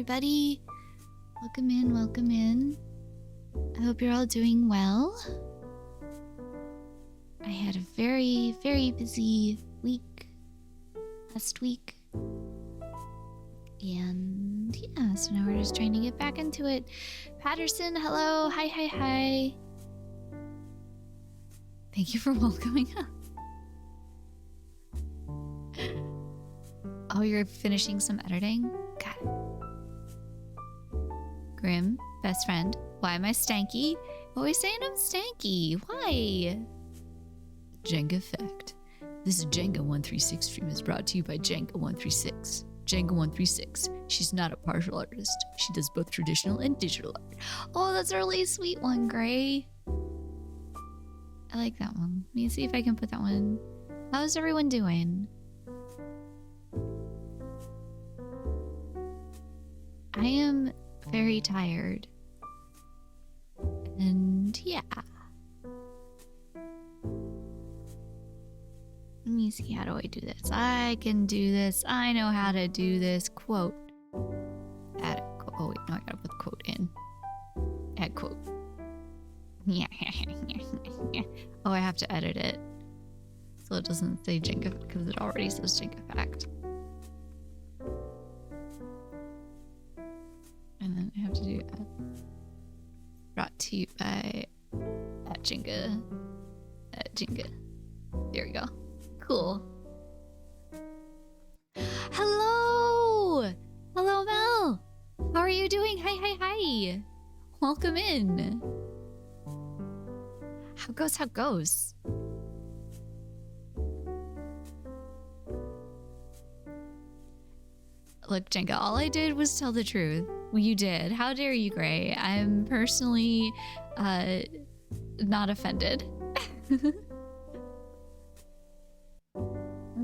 everybody. Welcome in, welcome in. I hope you're all doing well. I had a very, very busy week last week. And yeah, so now we're just trying to get back into it. Patterson, hello. Hi, hi, hi. Thank you for welcoming us. Oh, you're finishing some editing? Got it. Grim, best friend. Why am I stanky? Always saying I'm stanky. Why? Jenga fact. This Jenga 136 stream is brought to you by Jenga 136. Jenga 136. She's not a partial artist. She does both traditional and digital art. Oh, that's a really sweet one, Gray. I like that one. Let me see if I can put that one. How's everyone doing? I am very tired. And yeah. Let me see, how do I do this? I can do this. I know how to do this. Quote. Add a quote. Oh wait, no, I gotta put the quote in. Add quote. Yeah. Oh, I have to edit it. So it doesn't say Jenga, because it already says Jenga fact. And then I have to do brought to you by Jenga. Jenga. There we go. Cool. Hello! Hello, Mel! How are you doing? Hi, hi, hi! Welcome in. How goes, how goes? Look, Jenga, all I did was tell the truth. Well, you did. How dare you, Gray? I'm personally not offended.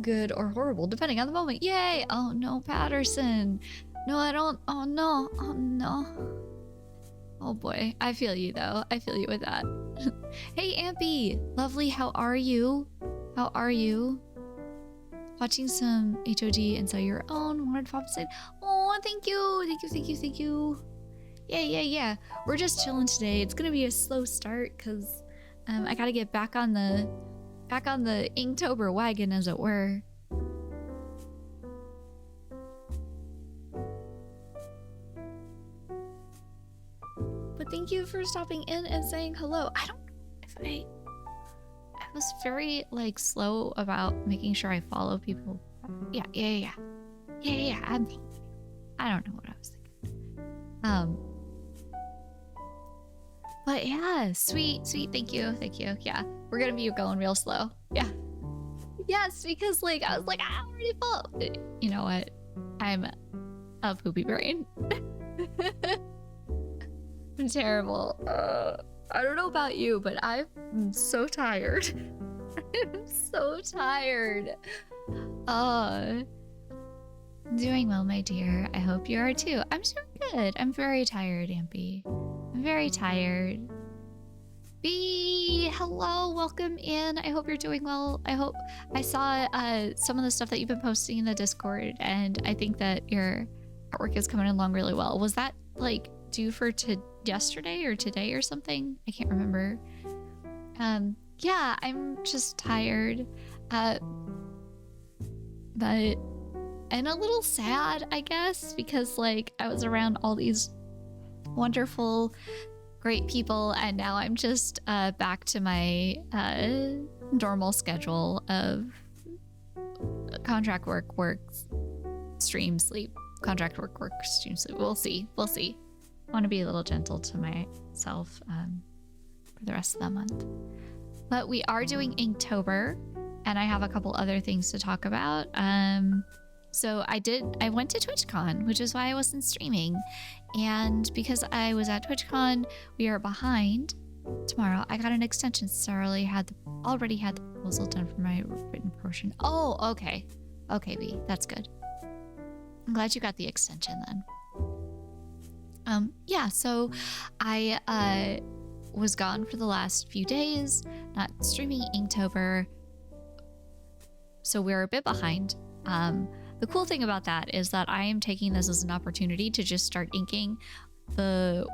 Good or horrible, depending on the moment. Yay! Oh no, Patterson. No, I don't. Oh no. Oh no. Oh boy. I feel you though. I feel you with that. Hey, Ampy. Lovely. How are you? How are you? Watching some HOD and so your own. Wanted to pop inside. Oh, thank you. Thank you. Thank you. Thank you. Yeah. We're just chilling today. It's gonna be a slow start because I gotta get back on the Inktober wagon, as it were. But thank you for stopping in and saying hello. I don't know if I was very slow about making sure I follow people. Yeah. I don't know what I was thinking. But yeah, sweet. Thank you. Yeah, we're gonna be going real slow. Yeah. Yes, because I was like, I already followed. You know what? I'm a poopy brain. I'm terrible. I don't know about you, but I'm so tired. I'm so tired. Doing well, my dear. I hope you are too. I'm doing good. I'm very tired, Ampy. I'm very tired. B, hello, welcome in. I hope you're doing well. I saw some of the stuff that you've been posting in the Discord, and I think that your artwork is coming along really well. Was that due for yesterday or today or something? I can't remember. Yeah, I'm just tired, but and a little sad, I guess, because I was around all these wonderful, great people, and now I'm just back to my normal schedule of contract work, stream, sleep, contract work, stream, sleep. We'll see. I want to be a little gentle to myself for the rest of the month. But we are doing Inktober, and I have a couple other things to talk about. So I went to TwitchCon, which is why I wasn't streaming. And because I was at TwitchCon, we are behind tomorrow. I got an extension, so I already had the proposal done for my written portion. Oh, okay. Okay, B, that's good. I'm glad you got the extension then. Yeah, so I was gone for the last few days, not streaming Inktober. So we're a bit behind. the cool thing about that is that I am taking this as an opportunity to just start inking the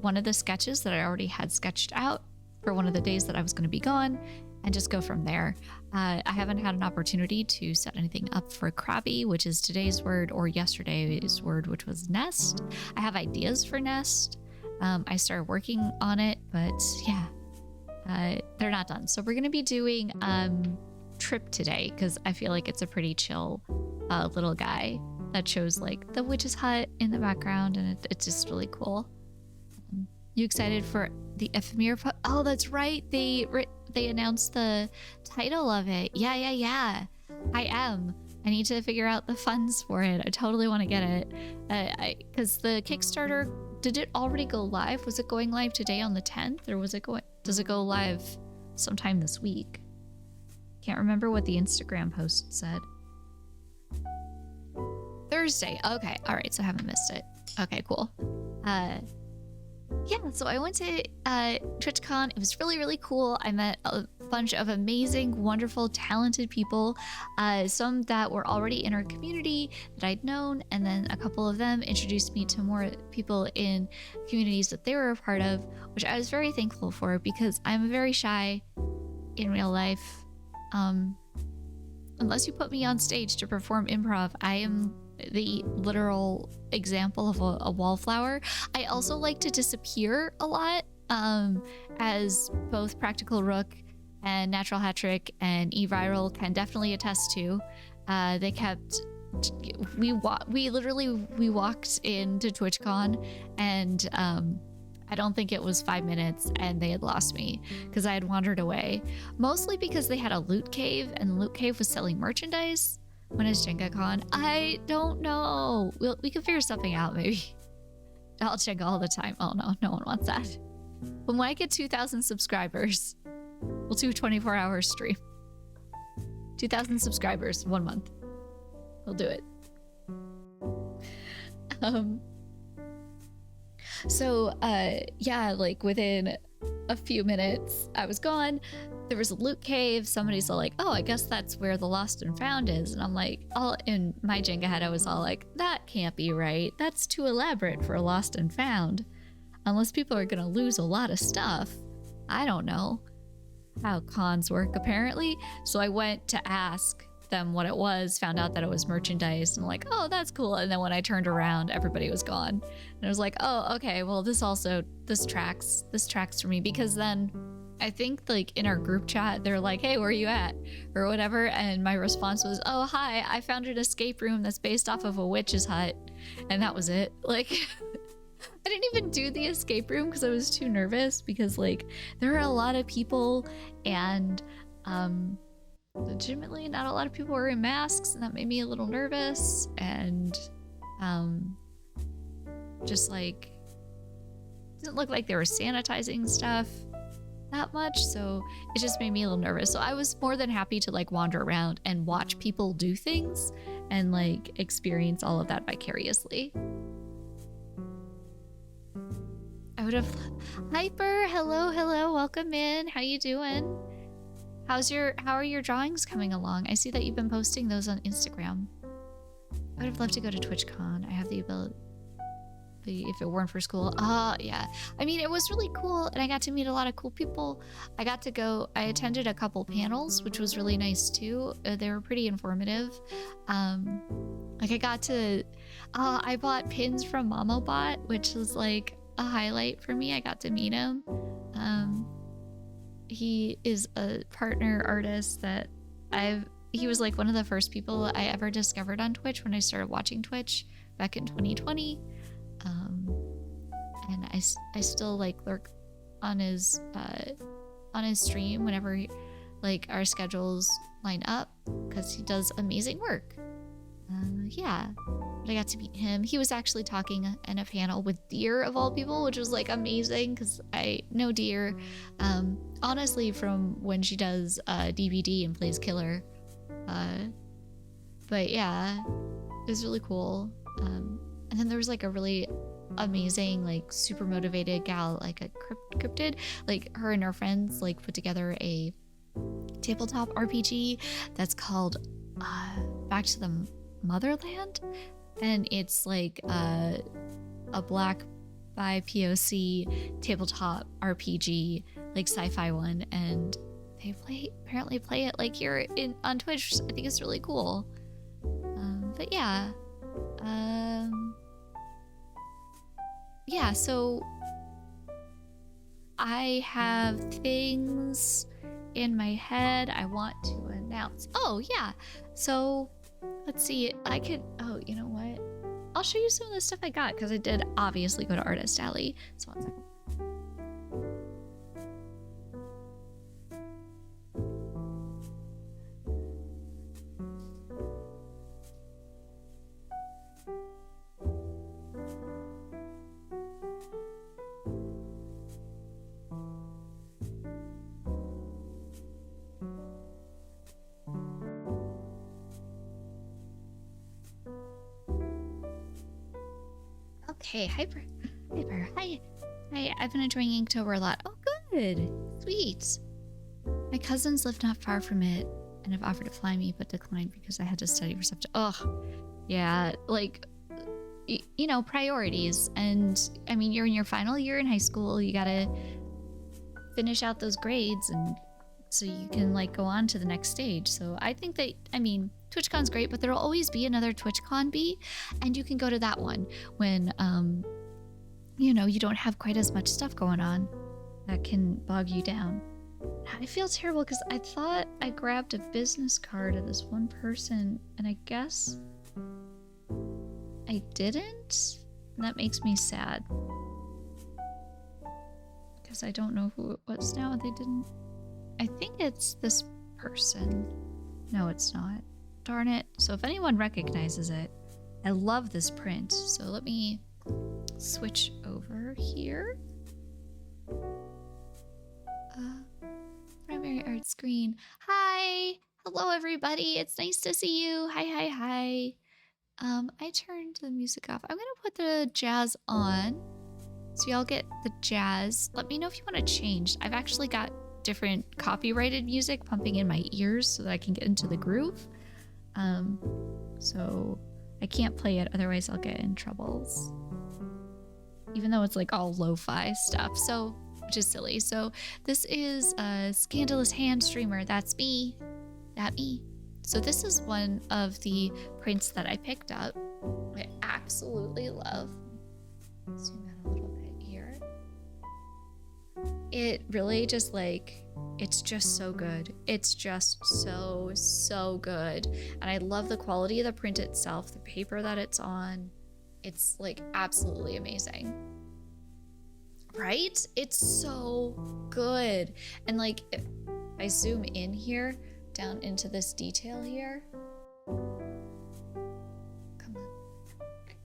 one of the sketches that I already had sketched out for one of the days that I was going to be gone, and just go from there. I haven't had an opportunity to set anything up for crabby, which is today's word, or yesterday's word, which was nest. I have ideas for nest. I started working on it, but yeah, they're not done. So we're going to be doing trip today, because I feel like it's a pretty chill little guy that shows like the witch's hut in the background, and it's just really cool. You excited for the ephemera? Oh, that's right. They announced the title of it. Yeah. I am. I need to figure out the funds for it. I totally want to get it. Because the Kickstarter, did it already go live? Was it going live today on the 10th, or does it go live sometime this week? Can't remember what the Instagram post said. Thursday. Okay. All right. So I haven't missed it. Okay, cool. Yeah, so I went to TwitchCon. It was really, really cool. I met a bunch of amazing, wonderful, talented people. Some that were already in our community that I'd known, and then a couple of them introduced me to more people in communities that they were a part of, which I was very thankful for, because I'm very shy in real life. Unless you put me on stage to perform improv, I am the literal example of a wallflower. I also like to disappear a lot, as both Practical Rook and Natural Hat-Trick and eViral can definitely attest to. We walked into TwitchCon, and I don't think it was 5 minutes, and they had lost me because I had wandered away, mostly because they had a loot cave, and the loot cave was selling merchandise. When is JengaCon? I don't know. We can figure something out, maybe. I'll Jenga all the time. Oh no, no one wants that. But when I get 2,000 subscribers, we'll do a 24-hour stream. 2,000 subscribers, 1 month. We'll do it. Yeah, like within a few minutes, I was gone. There was a loot cave. Somebody's all like, oh, I guess that's where the lost and found is. And I'm like, all in my Jenga head, I was all like, that can't be right. That's too elaborate for a lost and found. Unless people are gonna lose a lot of stuff. I don't know how cons work, apparently. So I went to ask them what it was, found out that it was merchandise, and I'm like, oh, that's cool. And then when I turned around, everybody was gone. And I was like, oh, okay, well, this tracks for me, because then I think like in our group chat, they're like, hey, where are you at? Or whatever. And my response was, oh, hi, I found an escape room that's based off of a witch's hut. And that was it. Like, I didn't even do the escape room because I was too nervous, because like there are a lot of people, and legitimately not a lot of people were in masks, and that made me a little nervous. And just like, didn't look like they were sanitizing stuff that much, so it just made me a little nervous. So I was more than happy to like wander around and watch people do things and like experience all of that vicariously. I would have Hyper, hello, welcome in. How you doing? How are your drawings coming along? I see that you've been posting those on Instagram. I would have loved to go to TwitchCon. I have the ability, if it weren't for school. Yeah. I mean, it was really cool, and I got to meet a lot of cool people. I attended a couple panels, which was really nice too. They were pretty informative. Like I bought pins from MamaBot, which was like a highlight for me. I got to meet him. He is a partner artist that he was like one of the first people I ever discovered on Twitch when I started watching Twitch back in 2020. And I still like lurk on his stream whenever like our schedules line up, because he does amazing work. Yeah, but I got to meet him. He was actually talking in a panel with Deer of all people, which was like amazing, because I know Deer honestly from when she does DVD and plays Killer. But yeah, it was really cool. And then there was like a really amazing, like super motivated gal, like a cryptid, like her and her friends like put together a tabletop RPG that's called Back to the Motherland, and it's like a black by POC tabletop RPG, like sci-fi one, and they apparently play it like here on Twitch. I think it's really cool. But yeah, yeah. So I have things in my head I want to announce. Oh yeah, so let's see. Oh, you know what? I'll show you some of the stuff I got because I did obviously go to Artist Alley. So 1 second. Okay, Hyper. Hi. I've been enjoying Inktober a lot. Oh, good. Sweet. My cousins live not far from it and have offered to fly me, but declined because I had to study for subject. Oh, yeah. Like, you know, priorities. And I mean, you're in your final year in high school. You gotta finish out those grades, and so you can like go on to the next stage. So I think that, I mean, TwitchCon's great, but there'll always be another TwitchCon and you can go to that one when, you know, you don't have quite as much stuff going on that can bog you down. I feel terrible because I thought I grabbed a business card of this one person, and I guess I didn't, and that makes me sad because I don't know who it was now. They didn't. I think it's this person. No, it's not. Darn it. So if anyone recognizes it, I love this print. So let me switch over here. Primary art screen. Hi. Hello, everybody. It's nice to see you. Hi. I turned the music off. I'm gonna put the jazz on so y'all get the jazz. Let me know if you want to change. I've actually got different copyrighted music pumping in my ears so that I can get into the groove. So I can't play it, otherwise I'll get in troubles. Even though it's like all lo-fi stuff, so which is silly. So this is a Scandalous Hand Streamer. That's me. Me. So this is one of the prints that I picked up. I absolutely love. Zoom out a little bit here. It really just like, it's just so good. It's just so good. And I love the quality of the print itself, the paper that it's on. It's like absolutely amazing. Right? It's so good. And like, if I zoom in here, down into this detail here. Come on.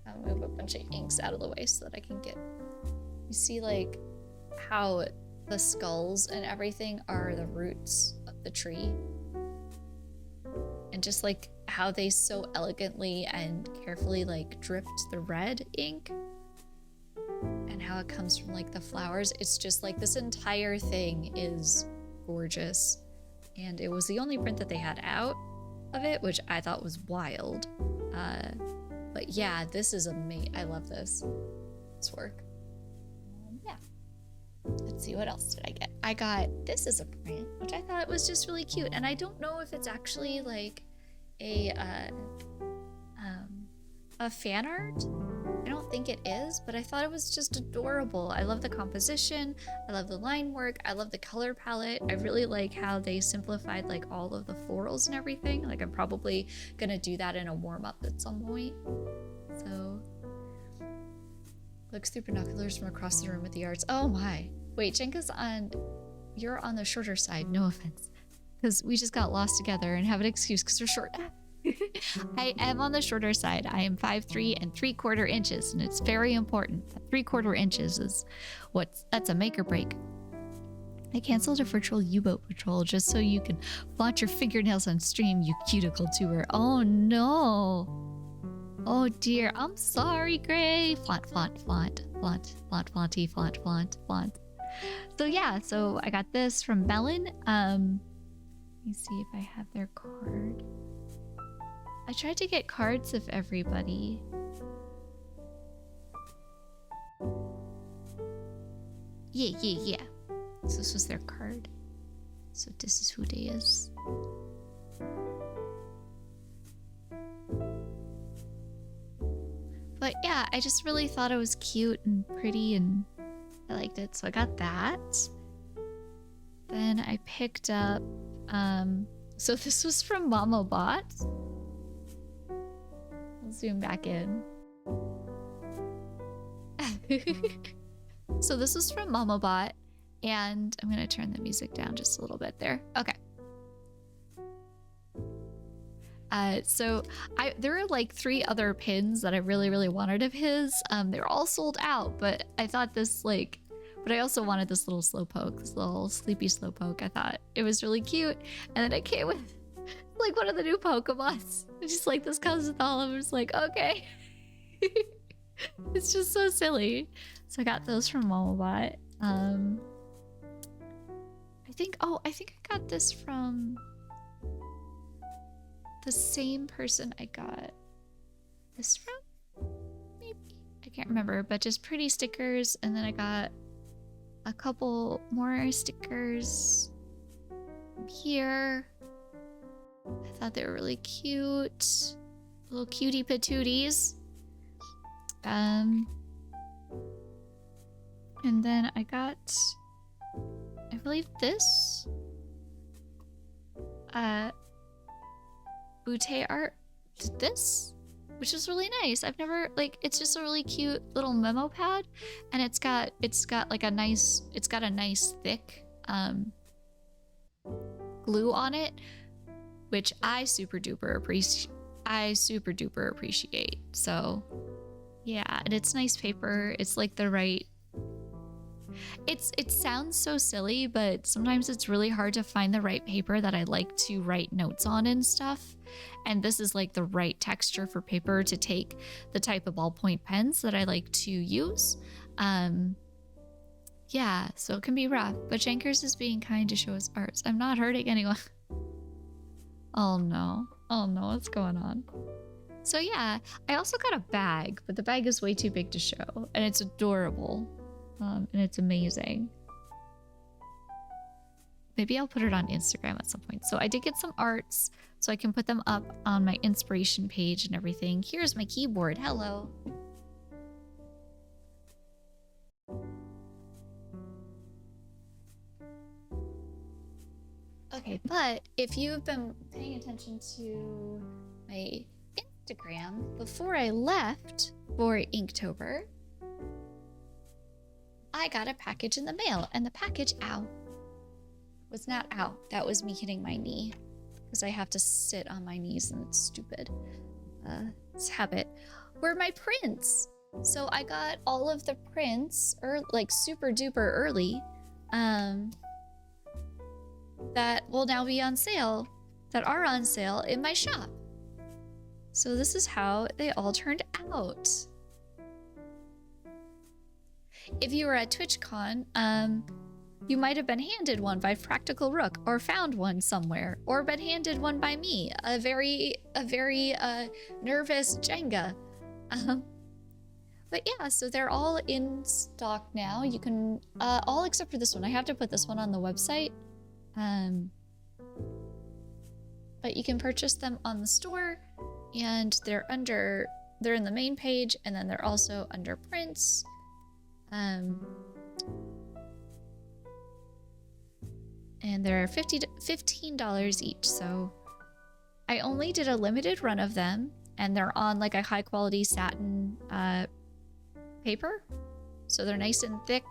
I'll move a bunch of inks out of the way so that I can get, you see like how the skulls and everything are the roots of the tree. And just like how they so elegantly and carefully like dripped the red ink and how it comes from like the flowers. It's just like this entire thing is gorgeous. And it was the only print that they had out of it, which I thought was wild. But yeah, this is amazing. I love this work. Yeah. Let's see, what else did I get? I got, this is a print, which I thought was just really cute. And I don't know if it's actually like a fan art. I don't think it is, but I thought it was just adorable. I love the composition. I love the line work. I love the color palette. I really like how they simplified like all of the florals and everything. Like I'm probably gonna do that in a warm-up at some point. So, looks through binoculars from across the room at the arts. Oh my. Wait, Jenka's you're on the shorter side, no offense. Because we just got lost together and have an excuse because we're short. I am on the shorter side. I am 5'3" and 3/4 inches, and it's very important. 3/4 inches is that's a make or break. I canceled a virtual U-boat patrol just so you can flaunt your fingernails on stream, you cuticle tour. Oh no. Oh dear. I'm sorry, Gray. Flaunt. So yeah, so I got this from Bellin. Let me see if I have their card. I tried to get cards of everybody. Yeah. So this was their card. So this is who they is. But yeah, I just really thought it was cute and pretty and I liked it. So I got that. Then I picked up, so this was from Mamobot. I'll zoom back in. So this was from Mamobot, and I'm gonna turn the music down just a little bit there. Okay. So there were like 3 other pins that I really wanted of his. They were all sold out, but I thought this but I also wanted this little slowpoke, this little sleepy slowpoke. I thought it was really cute, and then it came with like one of the new Pokemons. Just like this comes with all of them. It's like, okay. It's just so silly. So I got those from Momobot. I think I got this from the same person I got this from, maybe, I can't remember, but just pretty stickers. And then I got a couple more stickers here. I thought they were really cute, little cutie patooties. And then I got, I believe this Butte art, this, which is really nice. I've never, like, it's just a really cute little memo pad, and it's got like a nice, it's got a nice thick glue on it, which I super duper appreciate. So yeah, and it's nice paper. It's like the right, it sounds so silly, but sometimes it's really hard to find the right paper that I like to write notes on and stuff. And this is like the right texture for paper to take the type of ballpoint pens that I like to use. Yeah, so it can be rough, but Shankers is being kind to show his arts. I'm not hurting anyone. Oh no, what's going on? So yeah, I also got a bag, but the bag is way too big to show, and it's adorable, and it's amazing. Maybe I'll put it on Instagram at some point. So I did get some arts, so I can put them up on my inspiration page and everything. Here's my keyboard. Hello. Okay, but if you've been paying attention to my Instagram, before I left for Inktober, I got a package in the mail, and the package, ow, was not out. That was me hitting my knee, because I have to sit on my knees and it's stupid. It's habit. Were my prints. So I got all of the prints, like super duper early, that will now be on sale, that are on sale in my shop. So this is how they all turned out. If you were at TwitchCon, you might have been handed one by Practical Rook, or found one somewhere, or been handed one by me, a very nervous Jenga. But yeah, so they're all in stock now. You can, all except for this one. I have to put this one on the website. But you can purchase them on the store, and they're in the main page, and then they're also under prints. And they're $15 each. So I only did a limited run of them, and they're on like a high quality satin paper. So they're nice and thick.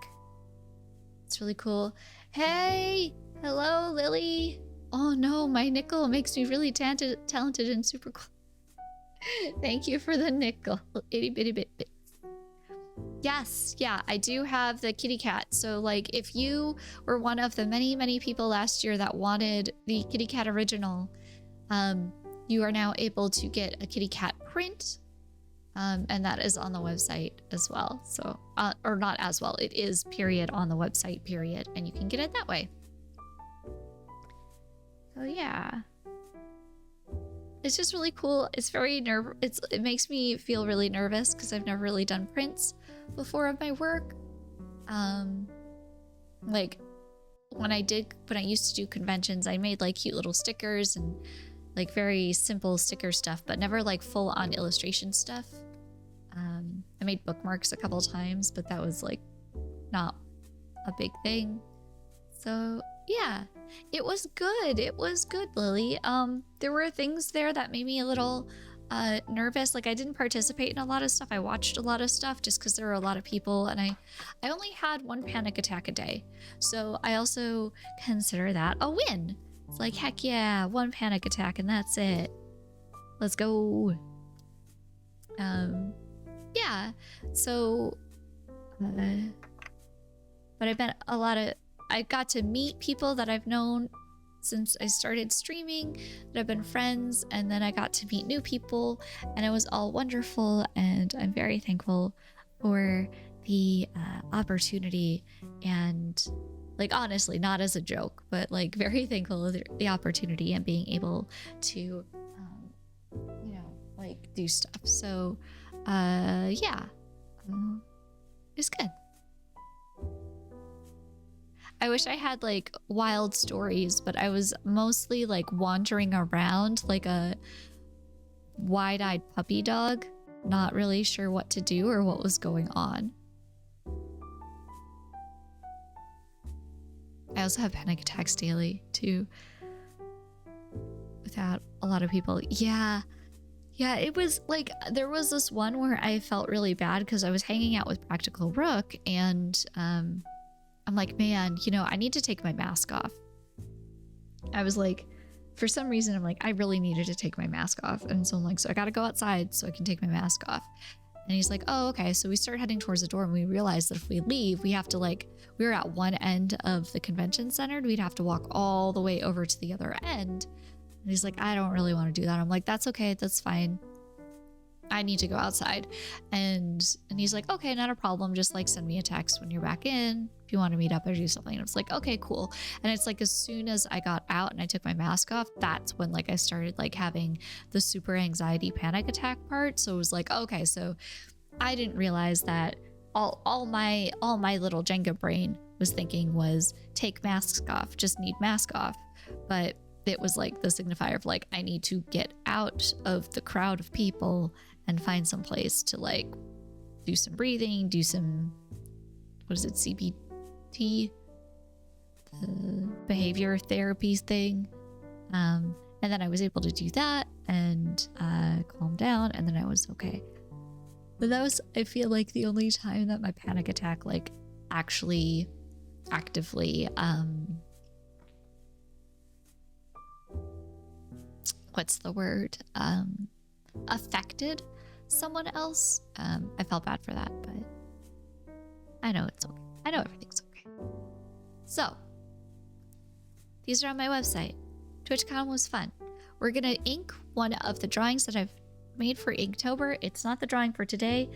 It's really cool. Hey, hello, Lily. Oh no, my nickel makes me really talented and super cool. Thank you for the nickel. Itty bitty bit. Yes, yeah, I do have the kitty cat. So like if you were one of the many people last year that wanted the kitty cat original, you are now able to get a kitty cat print, and that is on the website as well. So or not as well, it is period on the website period, and you can get it that way. So yeah. it's just really cool. It's very it makes me feel really nervous because I've never really done prints before of my work. Like when I used to do conventions, I made like cute little stickers and like very simple sticker stuff, but never like full on illustration stuff. I made bookmarks a couple times, but that was like not a big thing. So yeah, it was good. It was good, Lily. There were things there that made me a little nervous. Like I didn't participate in a lot of stuff. I watched a lot of stuff just because there were a lot of people, and I only had one panic attack a day. So I also consider that a win. It's like, heck yeah, one panic attack and that's it. Let's go. Yeah. So, but I met I got to meet people that I've known since I started streaming, that have been friends, and then I got to meet new people, and it was all wonderful, and I'm very thankful for the opportunity, and like honestly, not as a joke, but like very thankful for the opportunity and being able to like do stuff. So yeah, it's good. I wish I had like wild stories, but I was mostly like wandering around like a wide-eyed puppy dog, not really sure what to do or what was going on. I also have panic attacks daily too, without a lot of people. Yeah, it was like, there was this one where I felt really bad because I was hanging out with Practical Rook, and I'm like, man, I need to take my mask off. I was like, for some reason, I'm like, I really needed to take my mask off. And so I'm like, so I got to go outside so I can take my mask off. And he's like, oh, okay. So we start heading towards the door, and we realized that if we leave, we have to we were at one end of the convention center. We'd have to walk all the way over to the other end. And he's like, I don't really want to do that. I'm like, that's okay. That's fine. I need to go outside. And he's like, okay, not a problem. Just like send me a text when you're back in if you want to meet up or do something. And I was like, okay, cool. And it's like, as soon as I got out and I took my mask off, that's when like I started like having the super anxiety panic attack part. So it was like, okay, so I didn't realize that all my little Jenga brain was thinking was take mask off, just need mask off. But it was like the signifier of like, I need to get out of the crowd of people and find some place to like do some breathing, do some, what is it, CBT, the behavior therapy thing. And then I was able to do that and calm down, and then I was okay. But that was, I feel like, the only time that my panic attack like actually actively what's the word, affected someone else. I felt bad for that, but I know it's okay. I know everything's okay. So these are on my website. TwitchCon was fun. We're gonna ink one of the drawings that I've made for Inktober. It's not the drawing for today.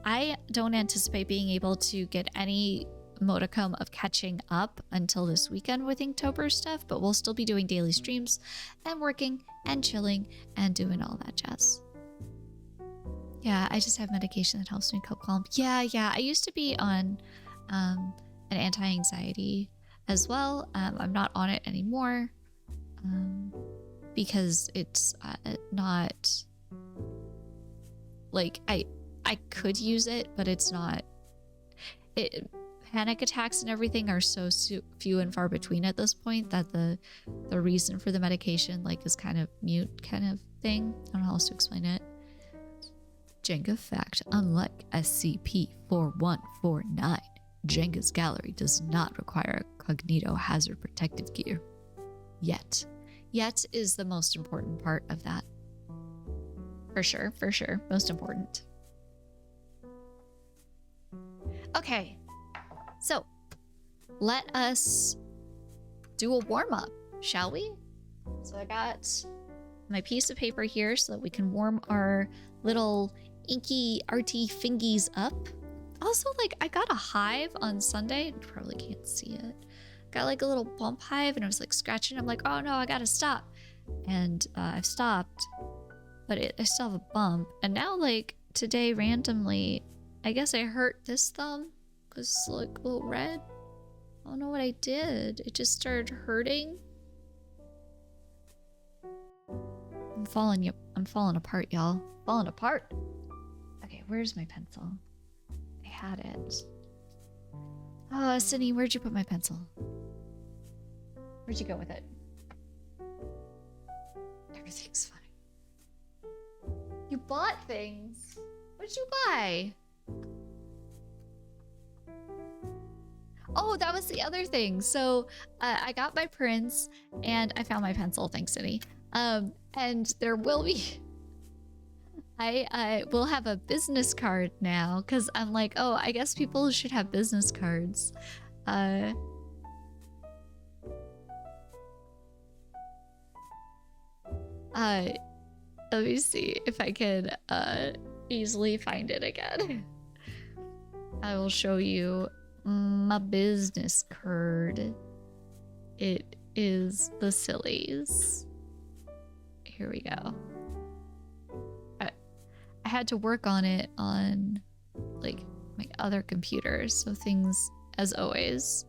I don't anticipate being able to get any modicum of catching up until this weekend with Inktober stuff, but we'll still be doing daily streams and working and chilling and doing all that jazz. Yeah, I just have medication that helps me cope calm. Yeah, I used to be on an anti-anxiety as well. I'm not on it anymore because it's not like I could use it, but it's not. Panic attacks and everything are so few and far between at this point that the reason for the medication like is kind of mute kind of thing. I don't know how else to explain it. Jenga fact: unlike SCP-4149, Jenga's gallery does not require a cognito hazard protective gear. Yet is the most important part of that. For sure. Most important. Okay. So, let us do a warm-up, shall we? So I got my piece of paper here so that we can warm our little inky arty fingies up. Also, like, I got a hive on Sunday. You probably can't see it. Got like a little bump hive, and I was like scratching. I'm like, oh no, I gotta stop. And I've stopped. but I still have a bump. And now, like, today randomly, I guess I hurt this thumb because it's like a little red. I don't know what I did. It just started hurting. I'm falling apart, y'all. Falling apart. Okay, where's my pencil? I had it. Oh, Sydney, where'd you put my pencil? Where'd you go with it? Everything's fine. You bought things. What did you buy? Oh, that was the other thing. So I got my prints and I found my pencil. Thanks, Sydney. And there will be... I will have a business card now because I'm like, oh, I guess people should have business cards. Let me see if I can easily find it again. I will show you my business card. It is the sillies. Here we go. I had to work on it on like my other computers, so things as always.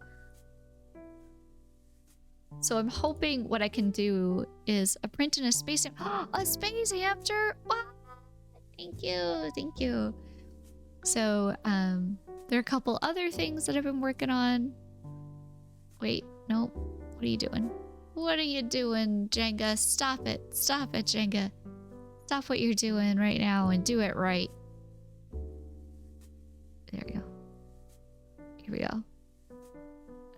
So I'm hoping what I can do is a print in a space a space hamster. Wow. Thank you. So there are a couple other things that I've been working on. Wait, nope. What are you doing? What are you doing, Jenga? Stop it, Jenga. Stop what you're doing right now and do it right. There we go. Here we go.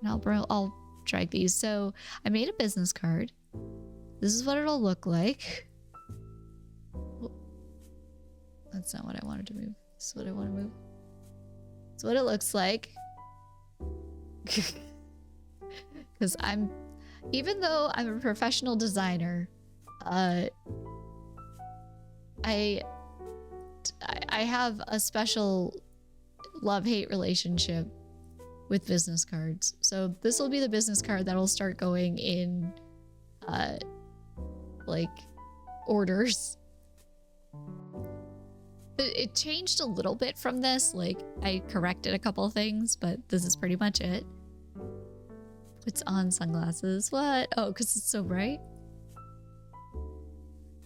And I'll drag these. So I made a business card. This is what it'll look like. That's not what I wanted to move. This is what I want to move. That's what it looks like. Because even though I'm a professional designer, I have a special love-hate relationship with business cards. So this will be the business card that'll start going in like orders. It changed a little bit from this. Like I corrected a couple things, but this is pretty much it. Puts on sunglasses. What? Oh, because it's so bright.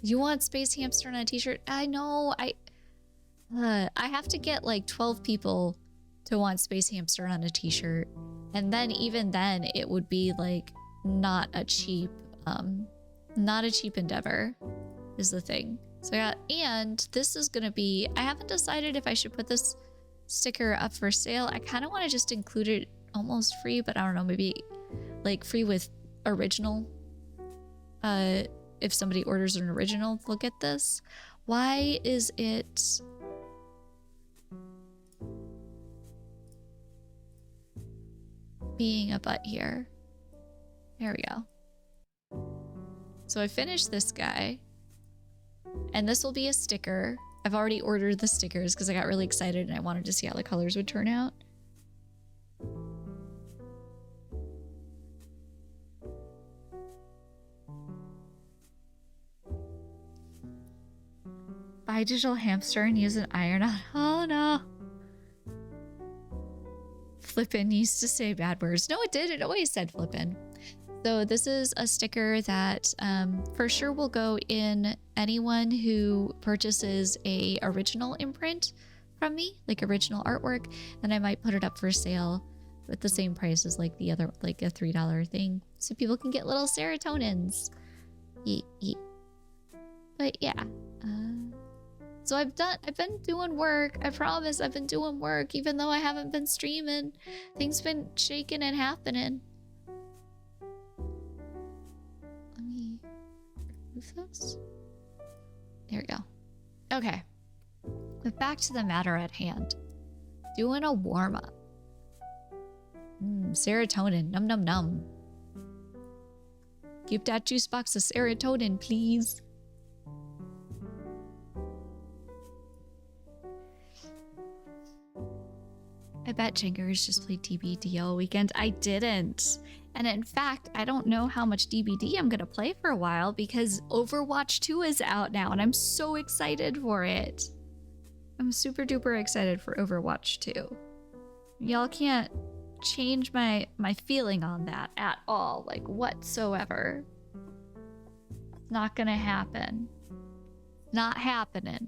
You want Space Hamster on a t-shirt? I know. I have to get like 12 people to want Space Hamster on a t-shirt. And then even then it would be like not a cheap endeavor is the thing. So yeah, and this is gonna be, I haven't decided if I should put this sticker up for sale. I kind of want to just include it almost free, but I don't know, maybe like free with original. If somebody orders an original, look at this. Why is it being a butt here? There we go. So I finished this guy, and this will be a sticker. I've already ordered the stickers because I got really excited and I wanted to see how the colors would turn out. Buy digital hamster and use an iron on. Oh no. Flippin' used to say bad words. No, it did. It always said flippin'. So this is a sticker that for sure will go in anyone who purchases a original imprint from me, like original artwork. And I might put it up for sale at the same price as like the other, like a $3 thing, so people can get little serotonins. But yeah. So I've been doing work. I promise I've been doing work, even though I haven't been streaming. Things been shaking and happening. Let me remove this. There we go. Okay. But back to the matter at hand. Doing a warm-up. Serotonin. Num num num. Give that juice box of serotonin, please. I bet Jingers just played DBD all weekend. I didn't. And in fact, I don't know how much DBD I'm going to play for a while because Overwatch 2 is out now and I'm so excited for it. I'm super duper excited for Overwatch 2. Y'all can't change my feeling on that at all, like whatsoever. It's not going to happen. Not happening.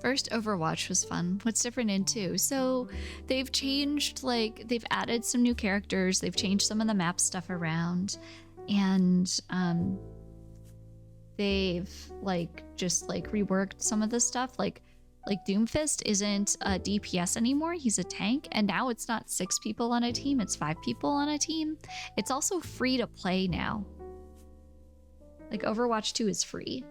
First Overwatch was fun. What's different in 2? So they've changed, like, they've added some new characters, they've changed some of the map stuff around, and they've like just like reworked some of the stuff. Like Doomfist isn't a DPS anymore, he's a tank, and now it's not 6 people on a team, it's 5 people on a team. It's also free to play now. Like Overwatch 2 is free.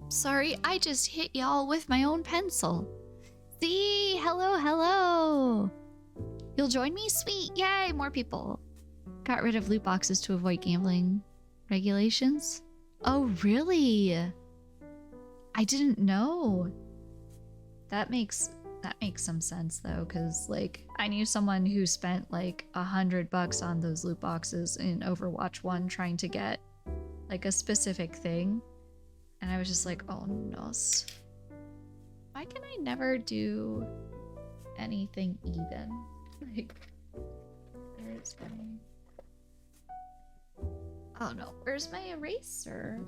Sorry, I just hit y'all with my own pencil. See? Hello, hello. You'll join me? Sweet. Yay, more people. Got rid of loot boxes to avoid gambling regulations. Oh, really? I didn't know. That makes some sense though, because like I knew someone who spent like $100 on those loot boxes in Overwatch 1 trying to get like a specific thing. And I was just like, oh no. Why can I never do anything even? Like, where's my... Oh no, where's my eraser?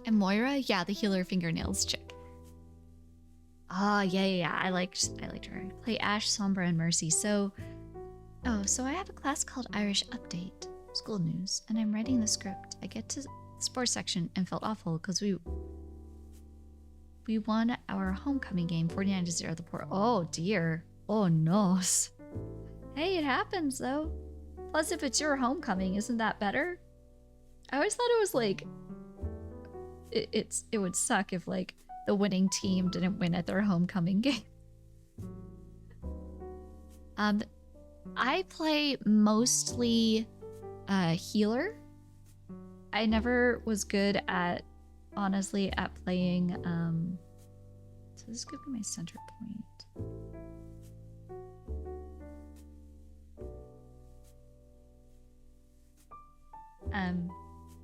And Moira? Yeah, the healer fingernails chick. Ah, yeah. I liked her. Play Ash, Sombra, and Mercy. So I have a class called Irish Update, school news, and I'm writing the script. I get to the sports section and felt awful because we won our homecoming game 49-0 the port. Oh dear. Oh no. Hey, it happens though. Plus, if it's your homecoming, isn't that better? I always thought it was like it would suck if like the winning team didn't win at their homecoming game. I play mostly healer. I never was good at, honestly, at playing so this could be my center point.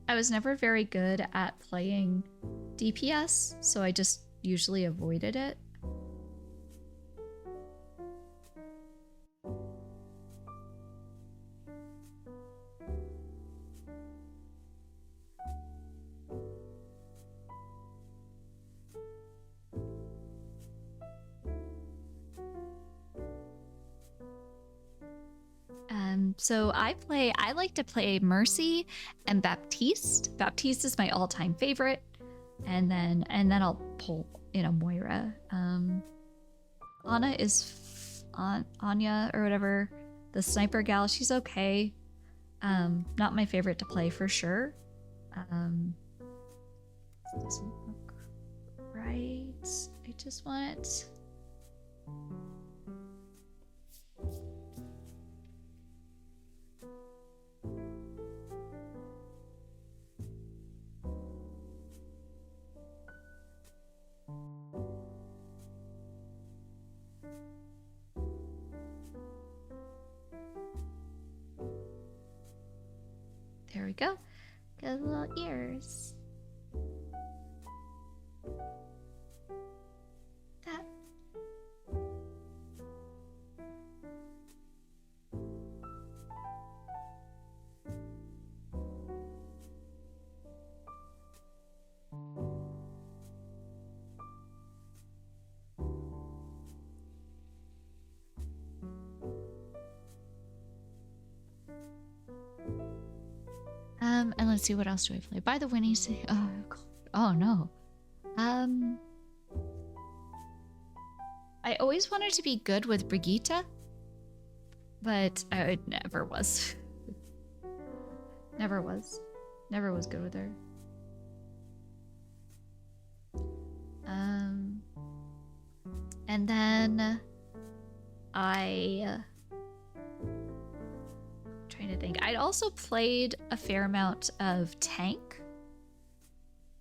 I was never very good at playing DPS, so I just usually avoided it. So I like to play Mercy and Baptiste. Baptiste is my all-time favorite. And then I'll pull in a Moira. Anna is Anya or whatever, the sniper gal. She's okay. Not my favorite to play for sure. This doesn't look right. I just want. There we go. Got little ears. That. And let's see, what else do I play? By the Winnie. Oh no. I always wanted to be good with Brigitte, but I never was. Never was. Never was good with her. And then trying to think. I'd also played a fair amount of tank,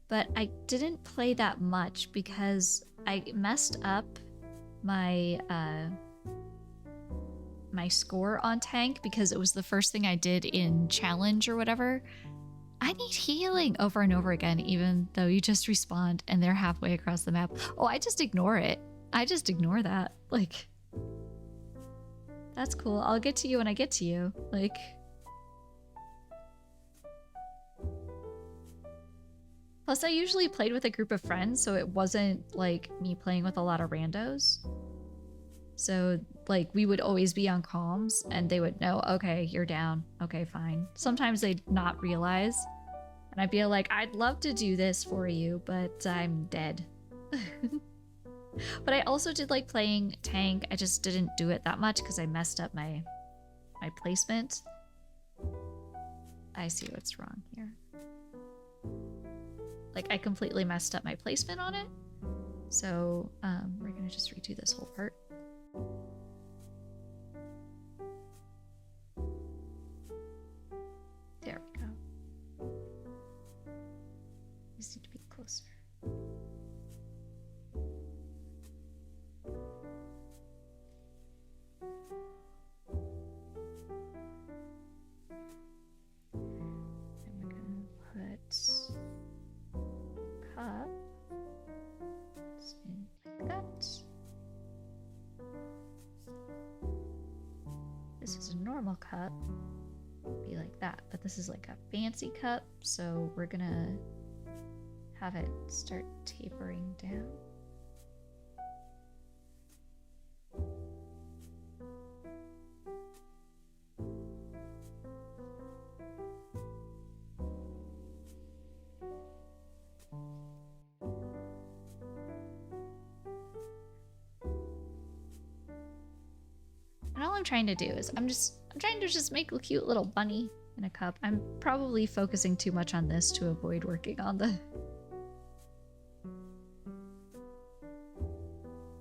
but I didn't play that much because I messed up my my score on tank because it was the first thing I did in challenge or whatever. I need healing over and over again, even though you just respawn and they're halfway across the map. Oh, I just ignore it. I just ignore that. Like, that's cool. I'll get to you when I get to you. Like, plus I usually played with a group of friends, so it wasn't like me playing with a lot of randos. So like we would always be on comms and they would know, okay, you're down. Okay, fine. Sometimes they'd not realize. And I'd be like, I'd love to do this for you, but I'm dead. But I also did like playing tank. I just didn't do it that much because I messed up my placement. I see what's wrong here. Like I completely messed up my placement on it. So we're gonna just redo this whole part. There we go. Just need to be closer. And we're gonna put cups in like that. This is a normal cup, be like that, but this is like a fancy cup, so we're gonna have it start tapering down. And all I'm trying to do is I'm trying to just make a cute little bunny in a cup. I'm probably focusing too much on this to avoid working on the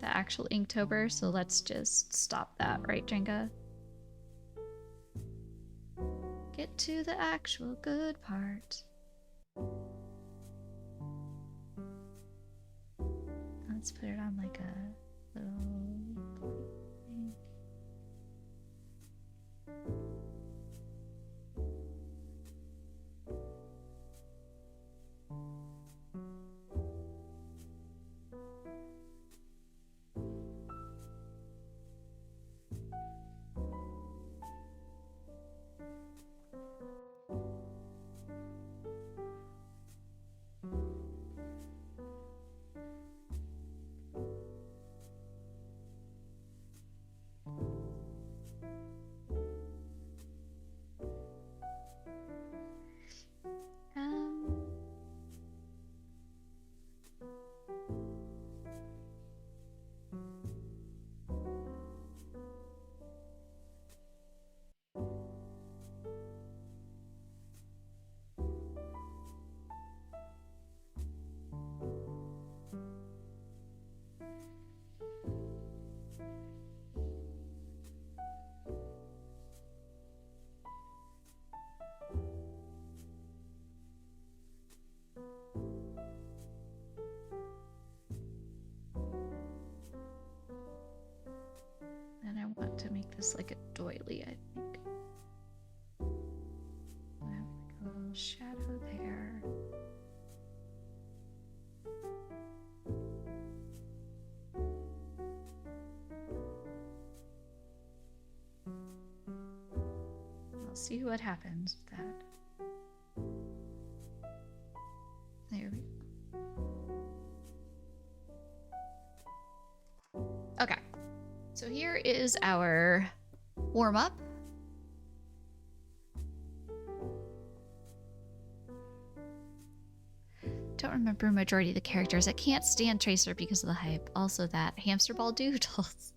actual Inktober, so let's just stop that, right, Jenga? Get to the actual good part. Let's put it on like a little thing. want to make this like a doily, I think. I have like a little shadow there. I'll see what happens with that. There we go. Okay, so here is our warm-up. Don't remember majority of the characters. I can't stand Tracer because of the hype. Also that hamster ball doodles.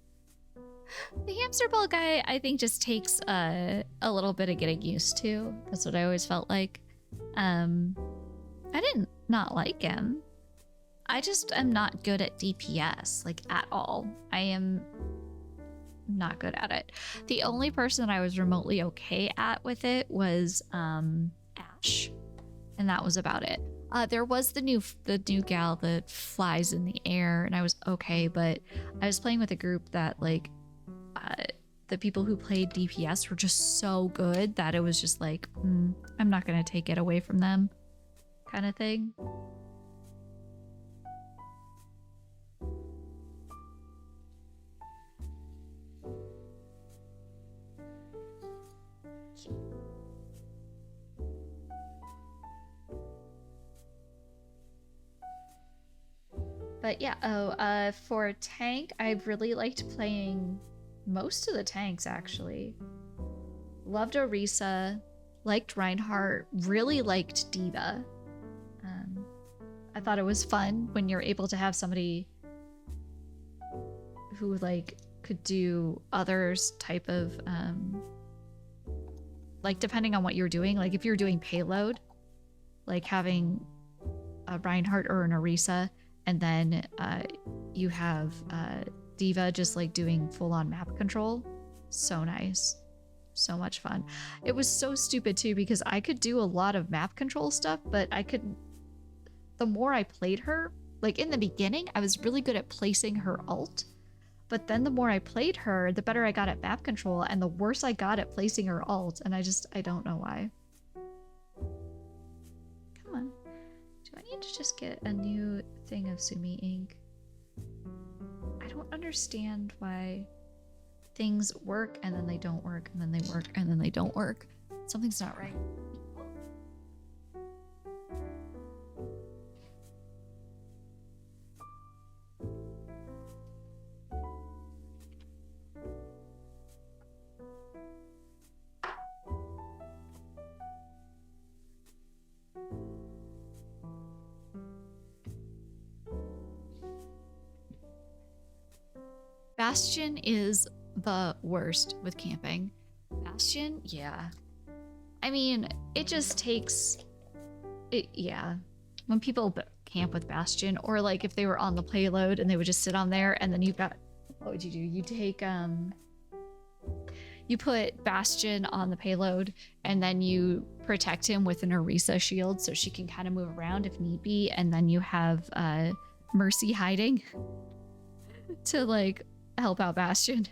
The hamster ball guy, I think, just takes a little bit of getting used to. That's what I always felt like. I didn't not like him. I just am not good at DPS, like, at all. I am not good at it. The only person I was remotely okay at with it was Ash, and that was about it. There was the new gal that flies in the air, and I was okay, but I was playing with a group that, like, the people who played DPS were just so good that it was just like, I'm not gonna take it away from them, kind of thing. But yeah, for tank, I really liked playing most of the tanks, actually. Loved Orisa, liked Reinhardt, really liked D.Va. I thought it was fun when you're able to have somebody who, like, could do others type of, like, depending on what you're doing. Like, if you're doing payload, like having a Reinhardt or an Orisa, and then you have D.Va just like doing full-on map control. So nice. So much fun. It was so stupid too because I could do a lot of map control stuff, but the more I played her, like in the beginning, I was really good at placing her ult. But then the more I played her, the better I got at map control, and the worse I got at placing her ult. And I don't know why. Come on. Do I need to just get a new thing of Sumi ink? I don't understand why things work and then they don't work and then they work and then they don't work. Something's not right. Bastion is the worst with camping. Bastion, yeah. I mean, it just takes it, yeah. When people camp with Bastion, or like if they were on the payload and they would just sit on there, and then you've got, what would you do? You take you put Bastion on the payload, and then you protect him with an Orisa shield so she can kind of move around if need be, and then you have Mercy hiding to like help out Bastion.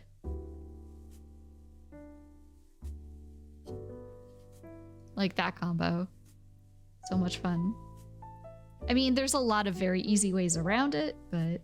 Like that combo. So much fun. I mean, there's a lot of very easy ways around it, but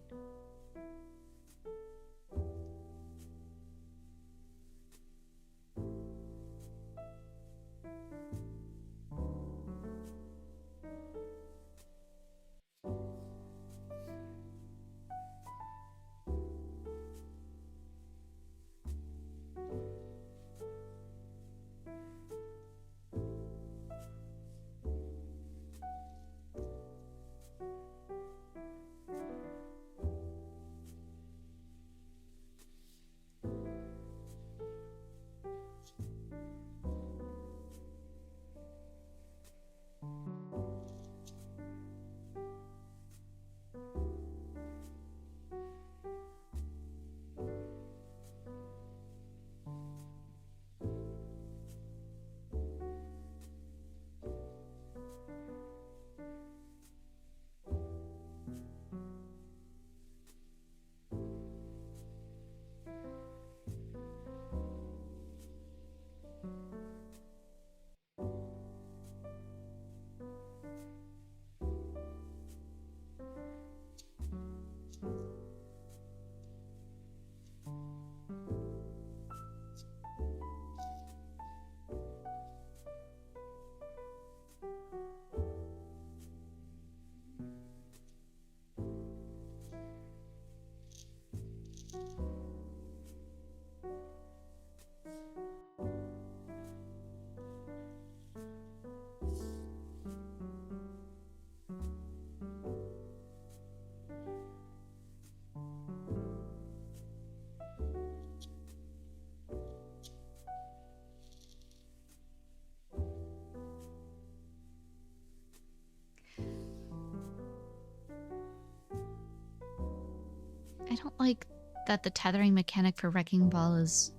don't like that the tethering mechanic for Wrecking Ball is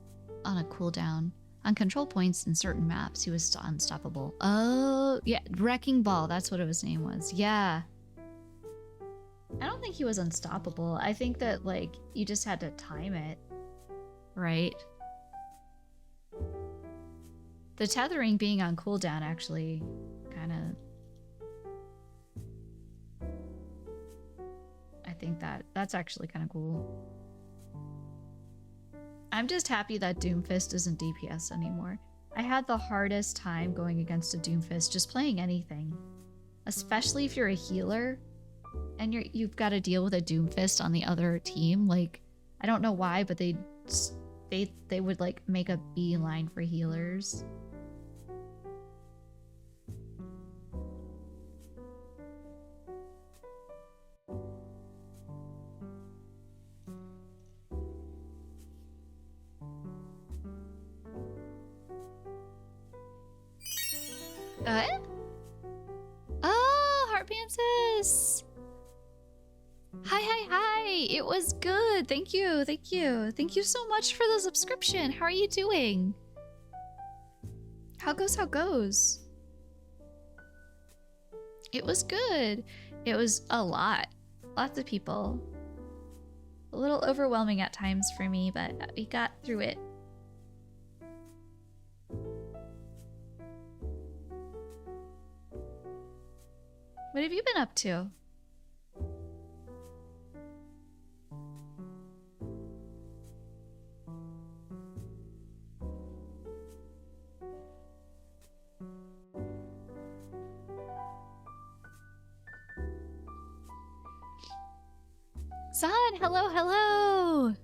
on a cooldown. On control points in certain maps, he was unstoppable. Oh, yeah, Wrecking Ball, that's what his name was. Yeah. I don't think he was unstoppable. I think that, like, you just had to time it, right? The tethering being on cooldown actually kind of... I think that's actually kind of cool. I'm just happy that Doomfist isn't DPS anymore. I had the hardest time going against a Doomfist just playing anything. Especially if you're a healer and you've got to deal with a Doomfist on the other team. Like, I don't know why, but they would like make a beeline for healers. Oh, Heartpansis! Hi! It was good. Thank you. Thank you so much for the subscription. How are you doing? How goes? It was good. It was a lot. Lots of people. A little overwhelming at times for me, but we got through it. What have you been up to? Zan, hello!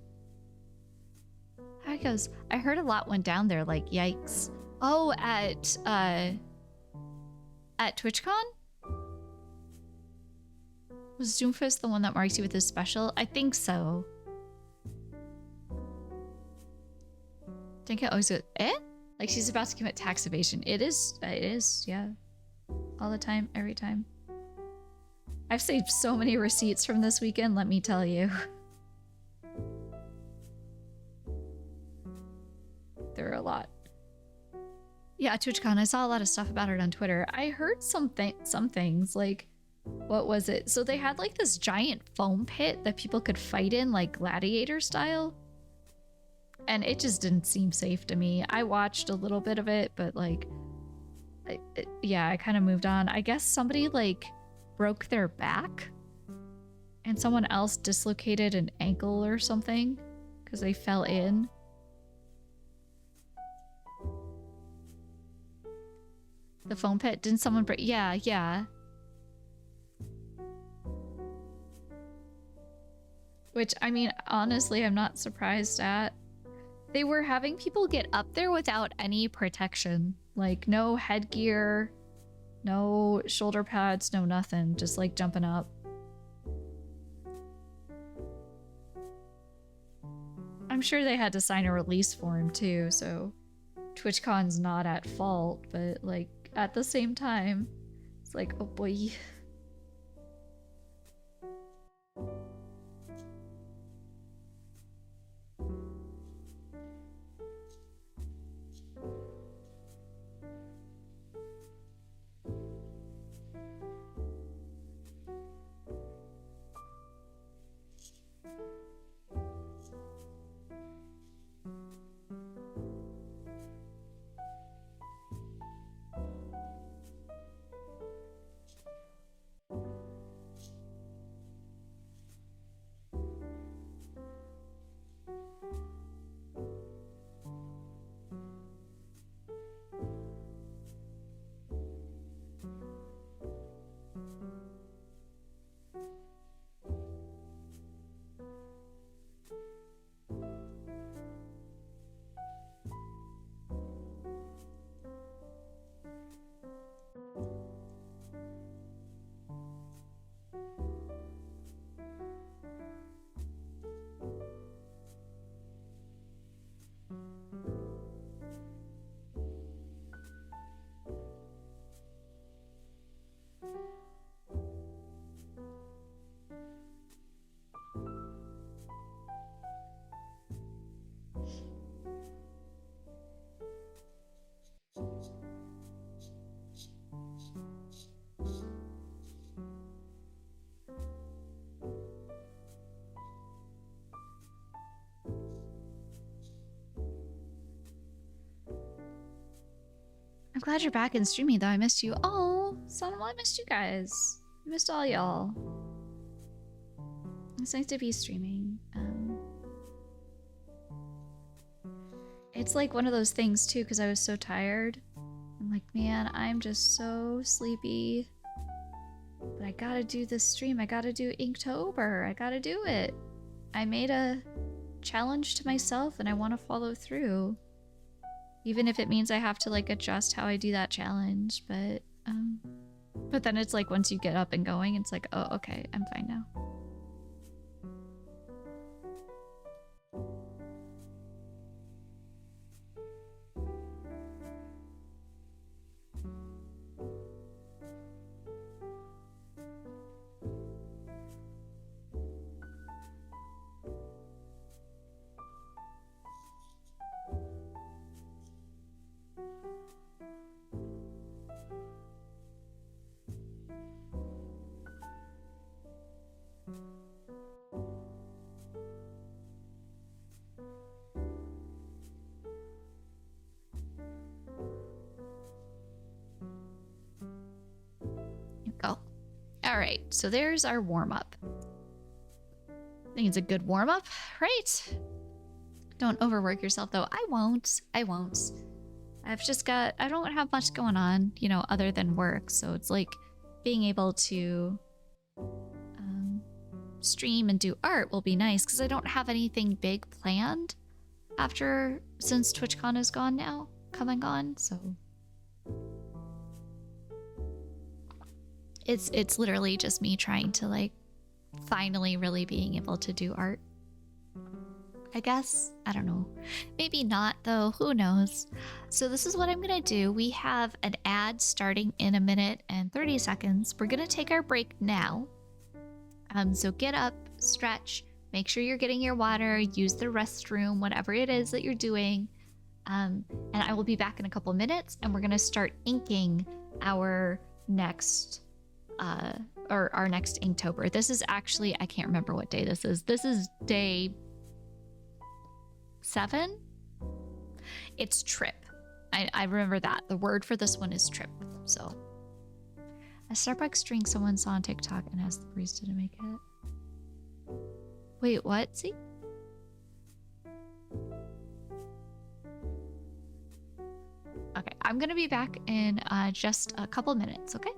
How it goes? I heard a lot went down there, like, yikes. Oh, at TwitchCon? Was Doomfist the one that marks you with his special? I think so. Think it always goes, like she's about to commit tax evasion. It is, yeah. All the time, every time. I've saved so many receipts from this weekend, let me tell you. There are a lot. Yeah, TwitchCon, I saw a lot of stuff about it on Twitter. I heard some things, like, what was it? So they had like this giant foam pit that people could fight in, like gladiator style. And it just didn't seem safe to me. I watched a little bit of it, but like, I kind of moved on. I guess somebody like broke their back and someone else dislocated an ankle or something because they fell in. The foam pit, didn't someone break? Yeah. Which, I mean, honestly, I'm not surprised at. They were having people get up there without any protection. Like, no headgear, no shoulder pads, no nothing. Just, like, jumping up. I'm sure they had to sign a release form, too, so TwitchCon's not at fault, but, like, at the same time, it's like, oh boy. glad you're back and streaming, though. I missed you. Oh, son, well, I missed you guys. I missed all y'all. It's nice to be streaming. It's like one of those things, too, because I was so tired. I'm like, man, I'm just so sleepy. But I gotta do this stream. I gotta do Inktober. I gotta do it. I made a challenge to myself, and I want to follow through. Even if it means I have to, like, adjust how I do that challenge. But then it's like, once you get up and going, it's like, oh, okay, I'm fine now. Go. All right, so there's our warm-up. I think it's a good warm-up, right? Don't overwork yourself, though. I won't. I've just got, I don't have much going on, you know, other than work. So it's like being able to stream and do art will be nice because I don't have anything big planned since TwitchCon is gone now, come and gone. So it's literally just me trying to, like, finally really being able to do art, I guess. I don't know. Maybe not, though. Who knows? So this is what I'm going to do. We have an ad starting in 1 minute and 30 seconds. We're going to take our break now. So get up, stretch, make sure you're getting your water, use the restroom, whatever it is that you're doing. And I will be back in a couple minutes, and we're going to start inking our next our next Inktober. This is actually, I can't remember what day this is. This is day 7. It's trip. I remember that. The word for this one is trip. So a Starbucks drink someone saw on TikTok and asked the barista to make it. Wait, what? See? Okay, I'm gonna be back in just a couple minutes, okay?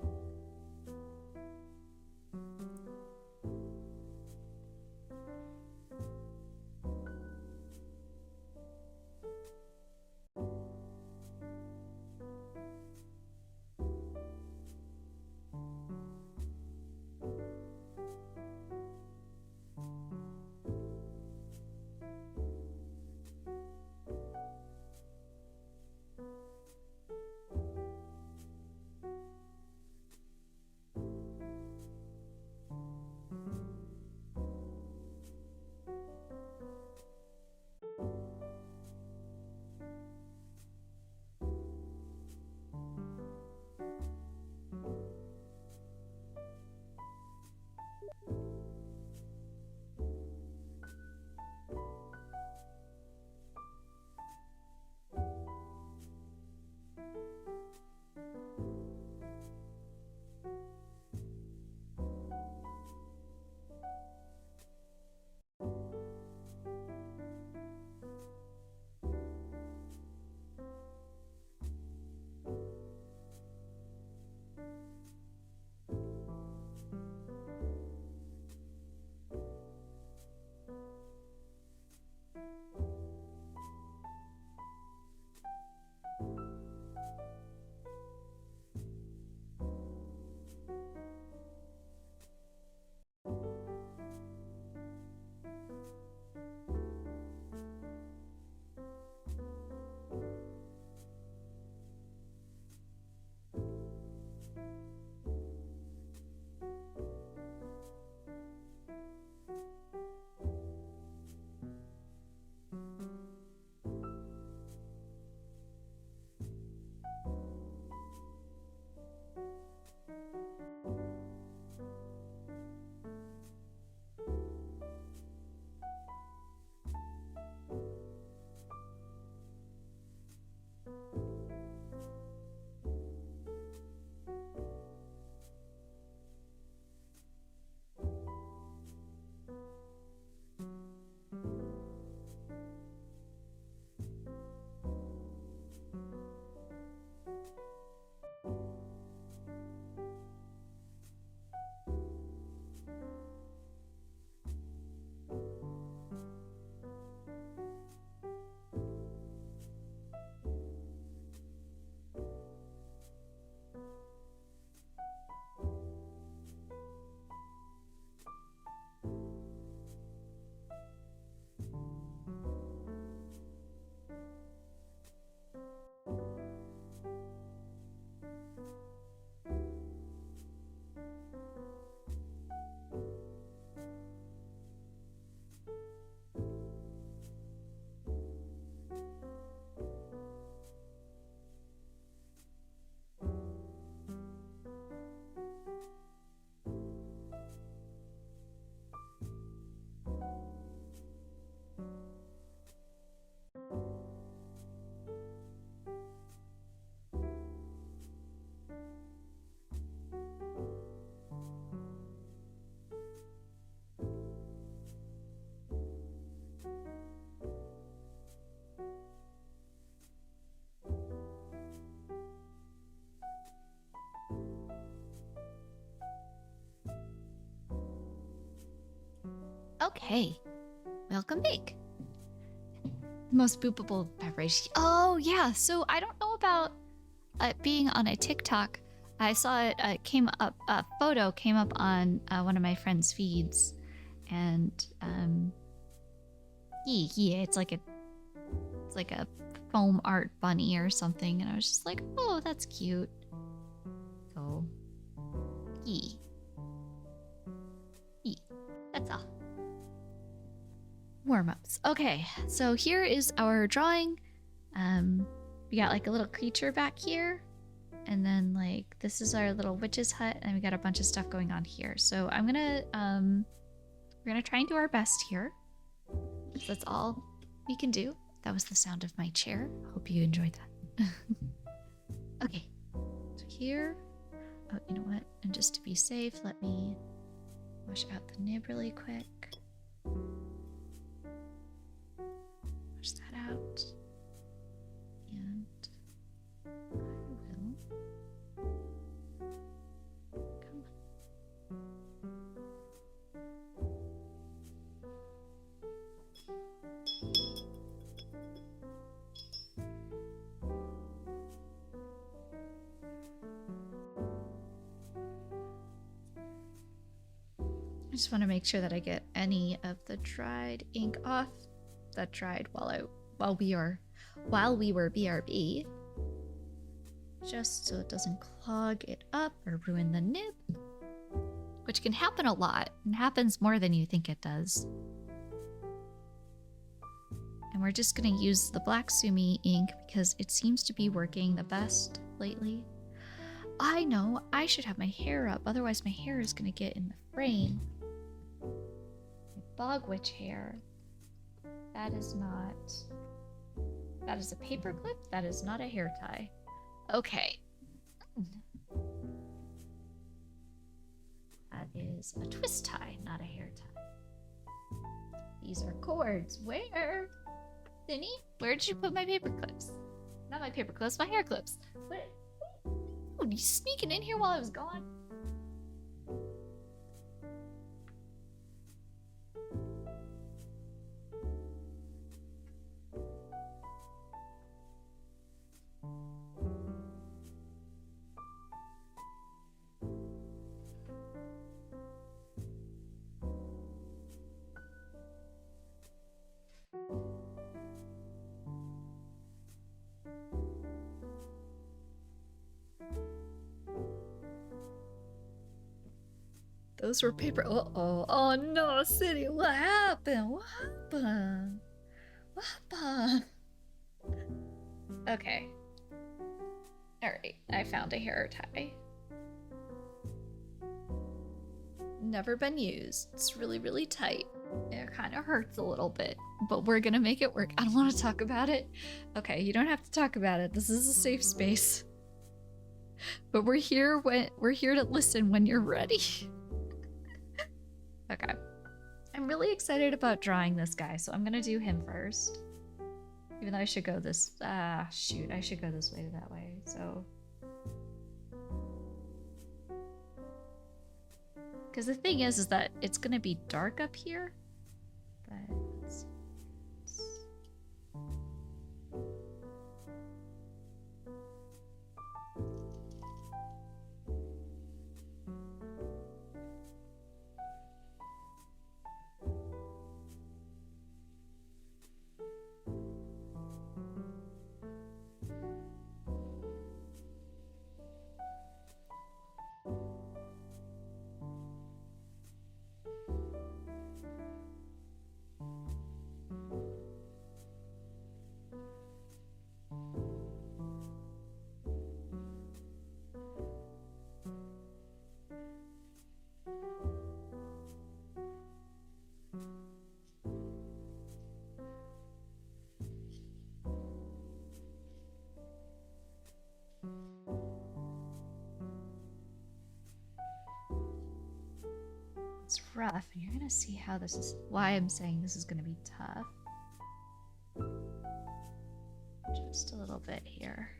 Okay. Welcome back. Most boopable beverage. Oh, yeah. So I don't know about being on a TikTok. I saw it came up, a photo came up on one of my friend's feeds. And yeah, it's like a foam art bunny or something. And I was just like, oh, that's cute. So, yeah. That's all. Warm-ups. Okay, so here is our drawing. We got like a little creature back here, and then like this is our little witch's hut, and we got a bunch of stuff going on here. So I'm gonna we're gonna try and do our best here. That's all we can do. That was the sound of my chair. Hope you enjoyed that. Okay, so here, oh, you know what? And just to be safe, let me wash out the nib really quick. Wash that out. And I will. Come on. I just want to make sure that I get any of the dried ink off that dried while we were BRB, just so it doesn't clog it up or ruin the nib, which can happen a lot and happens more than you think it does. And we're just gonna use the black Sumi ink because it seems to be working the best lately. I know, I should have my hair up, otherwise my hair is gonna get in the frame. Bog witch hair. That is a paper clip. That is not a hair tie. Okay. That is a twist tie, not a hair tie. These are cords. Where? Cindy, where did you put my paper clips? Not my paper clips, my hair clips. What? Oh, you sneaking in here while I was gone? Those were paper. Oh no, City. What happened? What happened? What happened? Okay. Alright, I found a hair tie. Never been used. It's really, really tight. It kind of hurts a little bit, but we're gonna make it work. I don't want to talk about it. Okay, you don't have to talk about it. This is a safe space. But we're here to listen when you're ready. Okay. I'm really excited about drawing this guy, so I'm gonna do him first. Even though I should go this... shoot. I should go this way to that way, so... Because the thing is that it's gonna be dark up here. But... let's see. It's rough, and you're gonna see how this is, why I'm saying this is gonna be tough. Just a little bit here.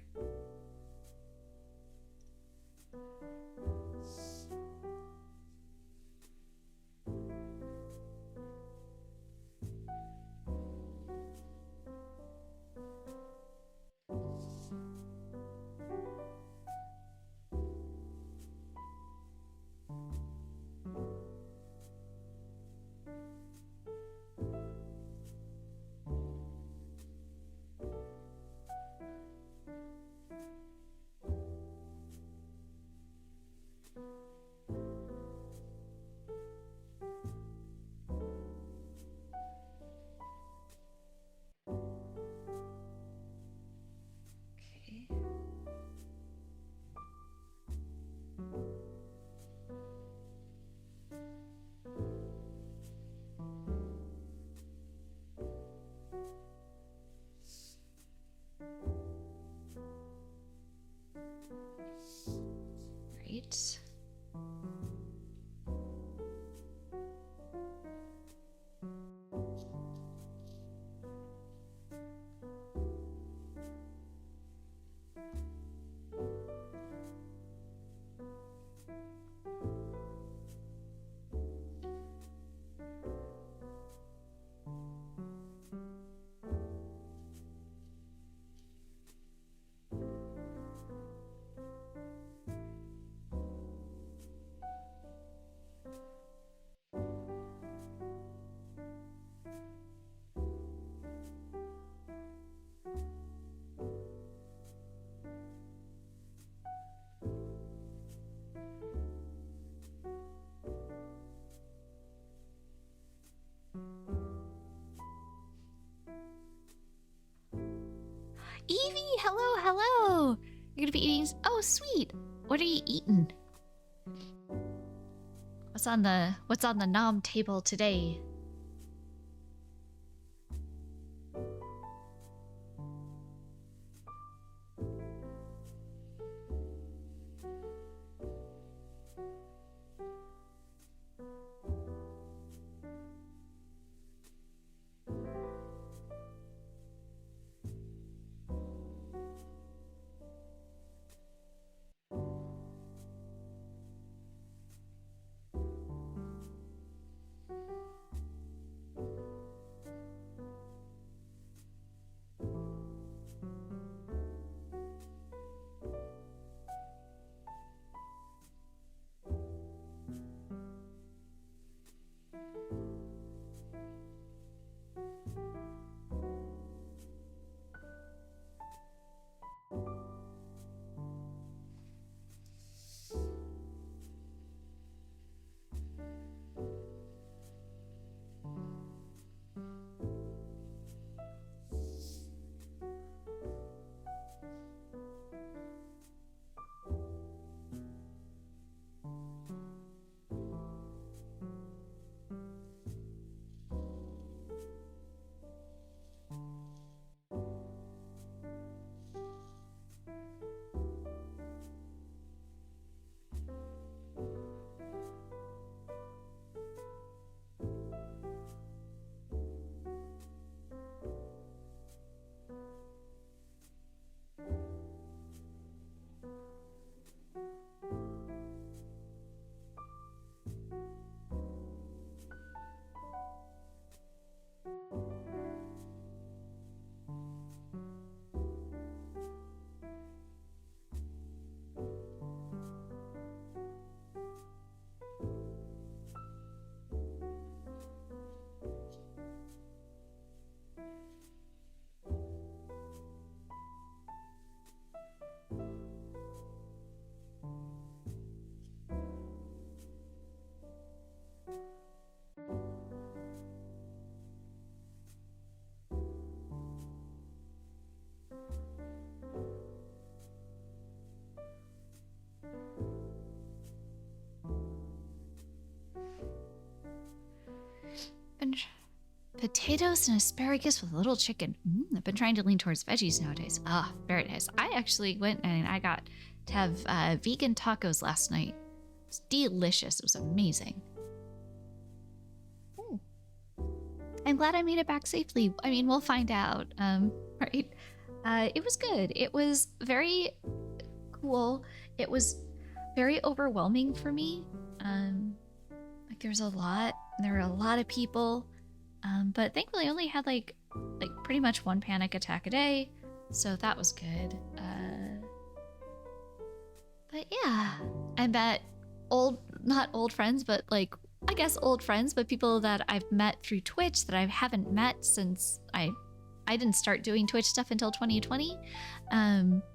right. Evie, hello, hello. You're gonna be eating. Oh, sweet. What are you eating? What's on the nom table today? Potatoes and asparagus with a little chicken. I've been trying to lean towards veggies nowadays. Ah, very nice. I actually went and I got to have vegan tacos last night. It was delicious. It was amazing. Ooh. I'm glad I made it back safely. I mean, we'll find out, right? It was good. It was very cool. It was very overwhelming for me. Like there were a lot of people. But thankfully I only had like pretty much one panic attack a day, so that was good. But yeah, I met not old friends, but like I guess old friends, but people that I've met through Twitch that I haven't met since I didn't start doing Twitch stuff until 2020,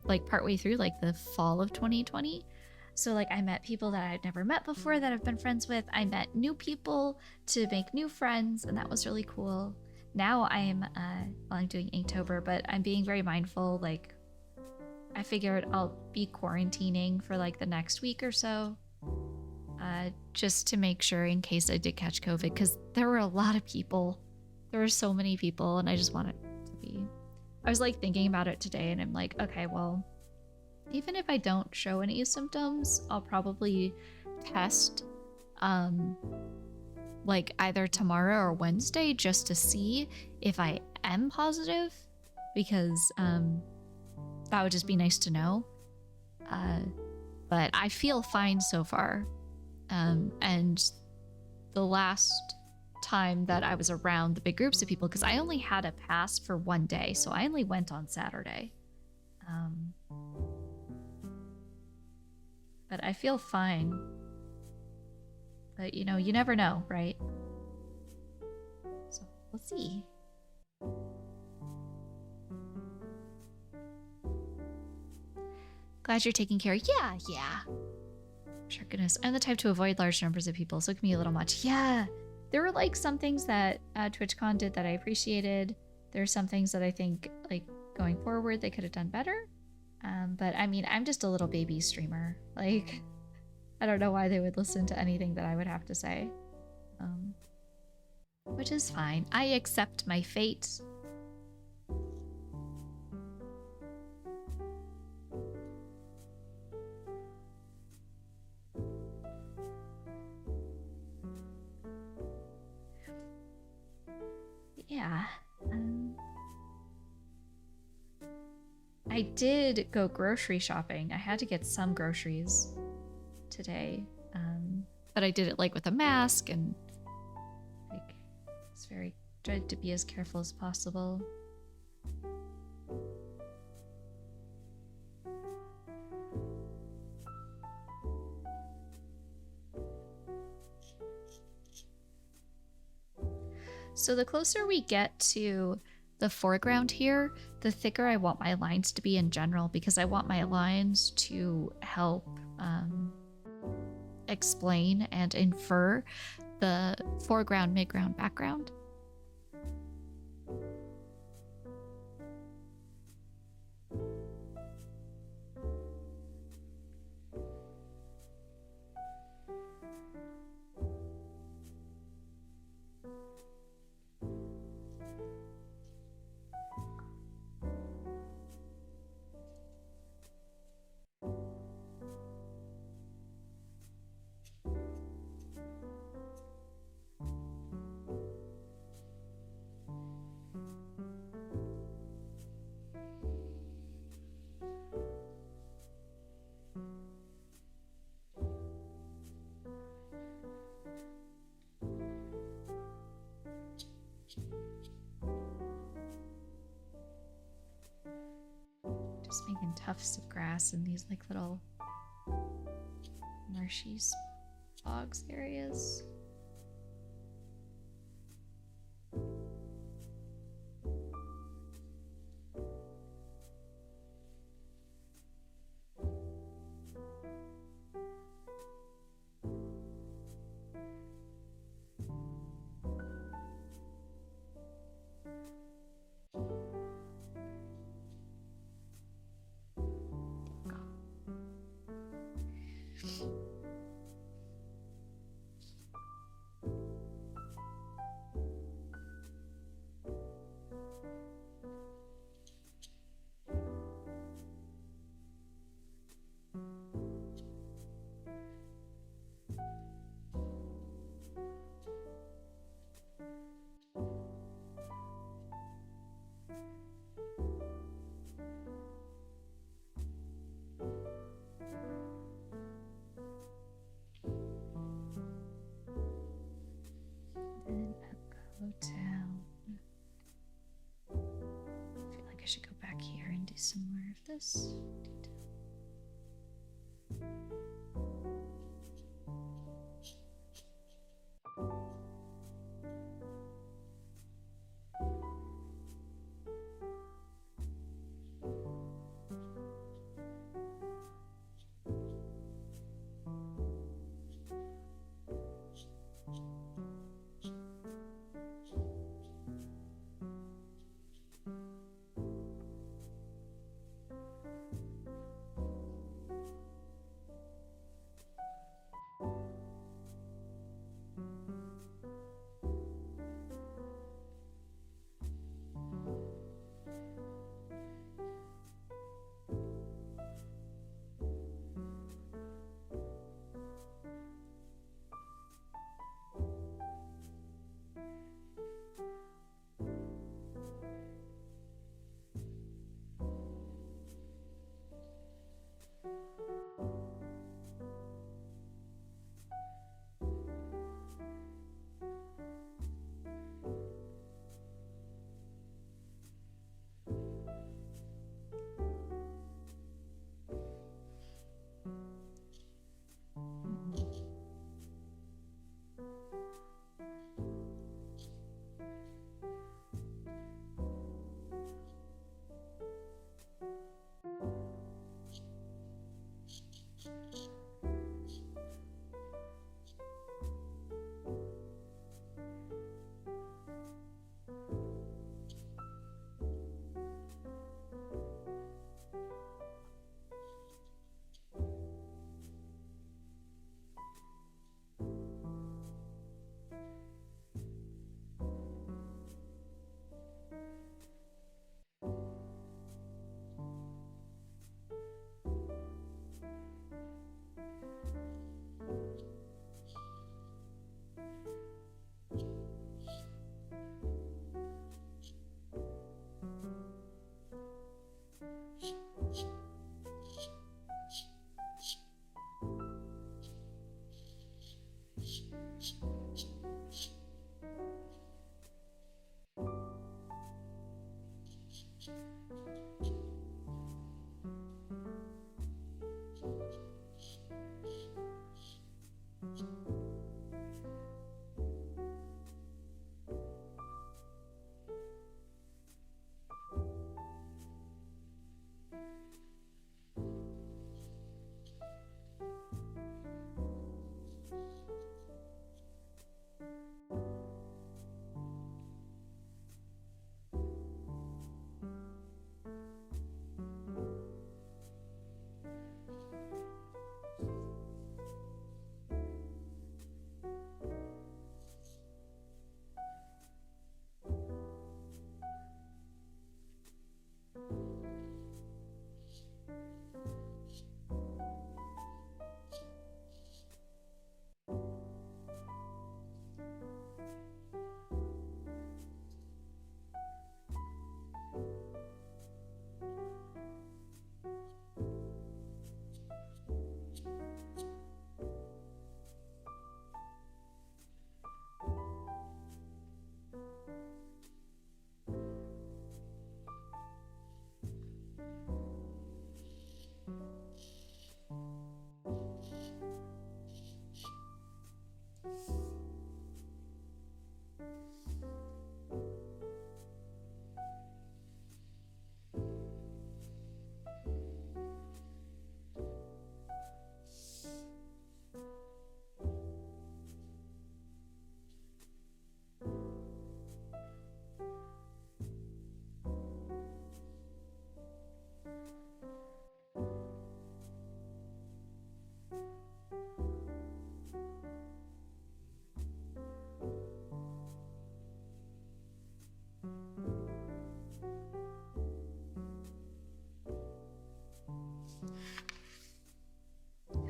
like partway through like the fall of 2020. So like I met people that I'd never met before that I've been friends with. I met new people to make new friends, and that was really cool. Now I'm doing Inktober, but I'm being very mindful. Like I figured I'll be quarantining for like the next week or so, just to make sure in case I did catch COVID, because there were a lot of people. There were so many people, and I just wanted to be. I was like thinking about it today, and I'm like, okay, well, even if I don't show any symptoms, I'll probably test like either tomorrow or Wednesday just to see if I am positive, because that would just be nice to know. But I feel fine so far. And the last time that I was around the big groups of people, because I only had a pass for one day, so I only went on Saturday. But I feel fine. But you know, you never know, right? So we'll see. Glad you're taking care. Yeah. Sure, goodness. I'm the type to avoid large numbers of people, so it can be a little much. Yeah. There were like some things that TwitchCon did that I appreciated. There are some things that I think like going forward they could have done better. But I mean, I'm just a little baby streamer. Like, I don't know why they would listen to anything that I would have to say. Which is fine. I accept my fate. Yeah. I did go grocery shopping. I had to get some groceries today. But I did it like with a mask and like it's very tried to be as careful as possible. So the closer we get to the foreground here, the thicker I want my lines to be in general, because I want my lines to help explain and infer the foreground, midground, background. Just making tufts of grass in these like little marshy bogs areas. I should go back here and do some more of this detail.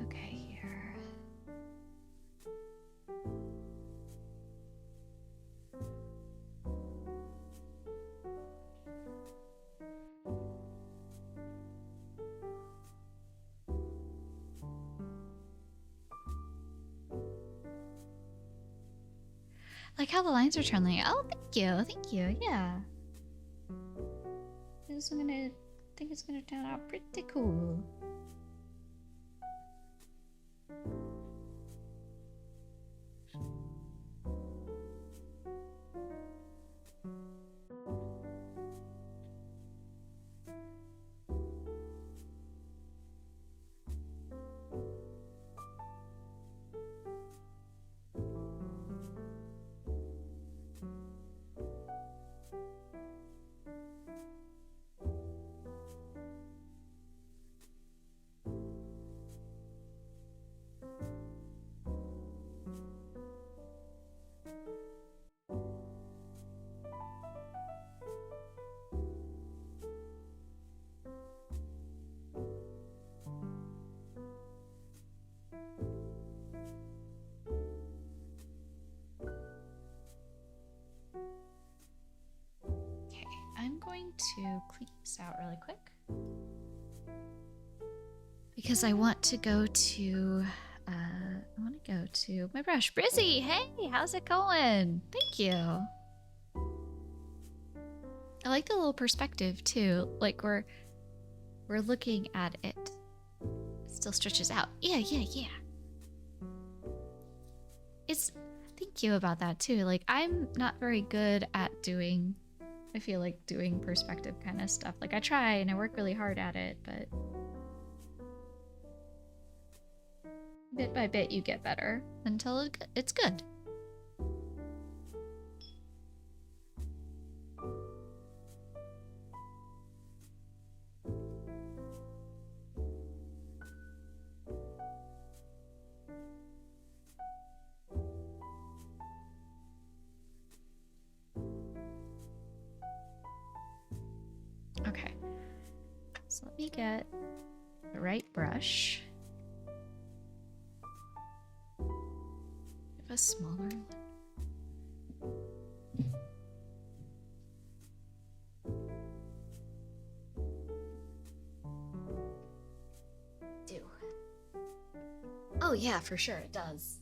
Okay, here. Like how the lines are trembling. Oh, thank you, yeah. I think it's gonna turn out pretty cool. I'm going to clean this out really quick because I want to go to my brush. Brizzy, hey, how's it going? Thank you. I like the little perspective too. Like we're looking at it. It still stretches out. Yeah. It's thank you about that too. Like I'm not very good at doing I feel like doing perspective kind of stuff. Like I try and I work really hard at it, but bit by bit you get better until it's good. Okay, so let me get the right brush. A smaller one. Oh yeah, for sure it does.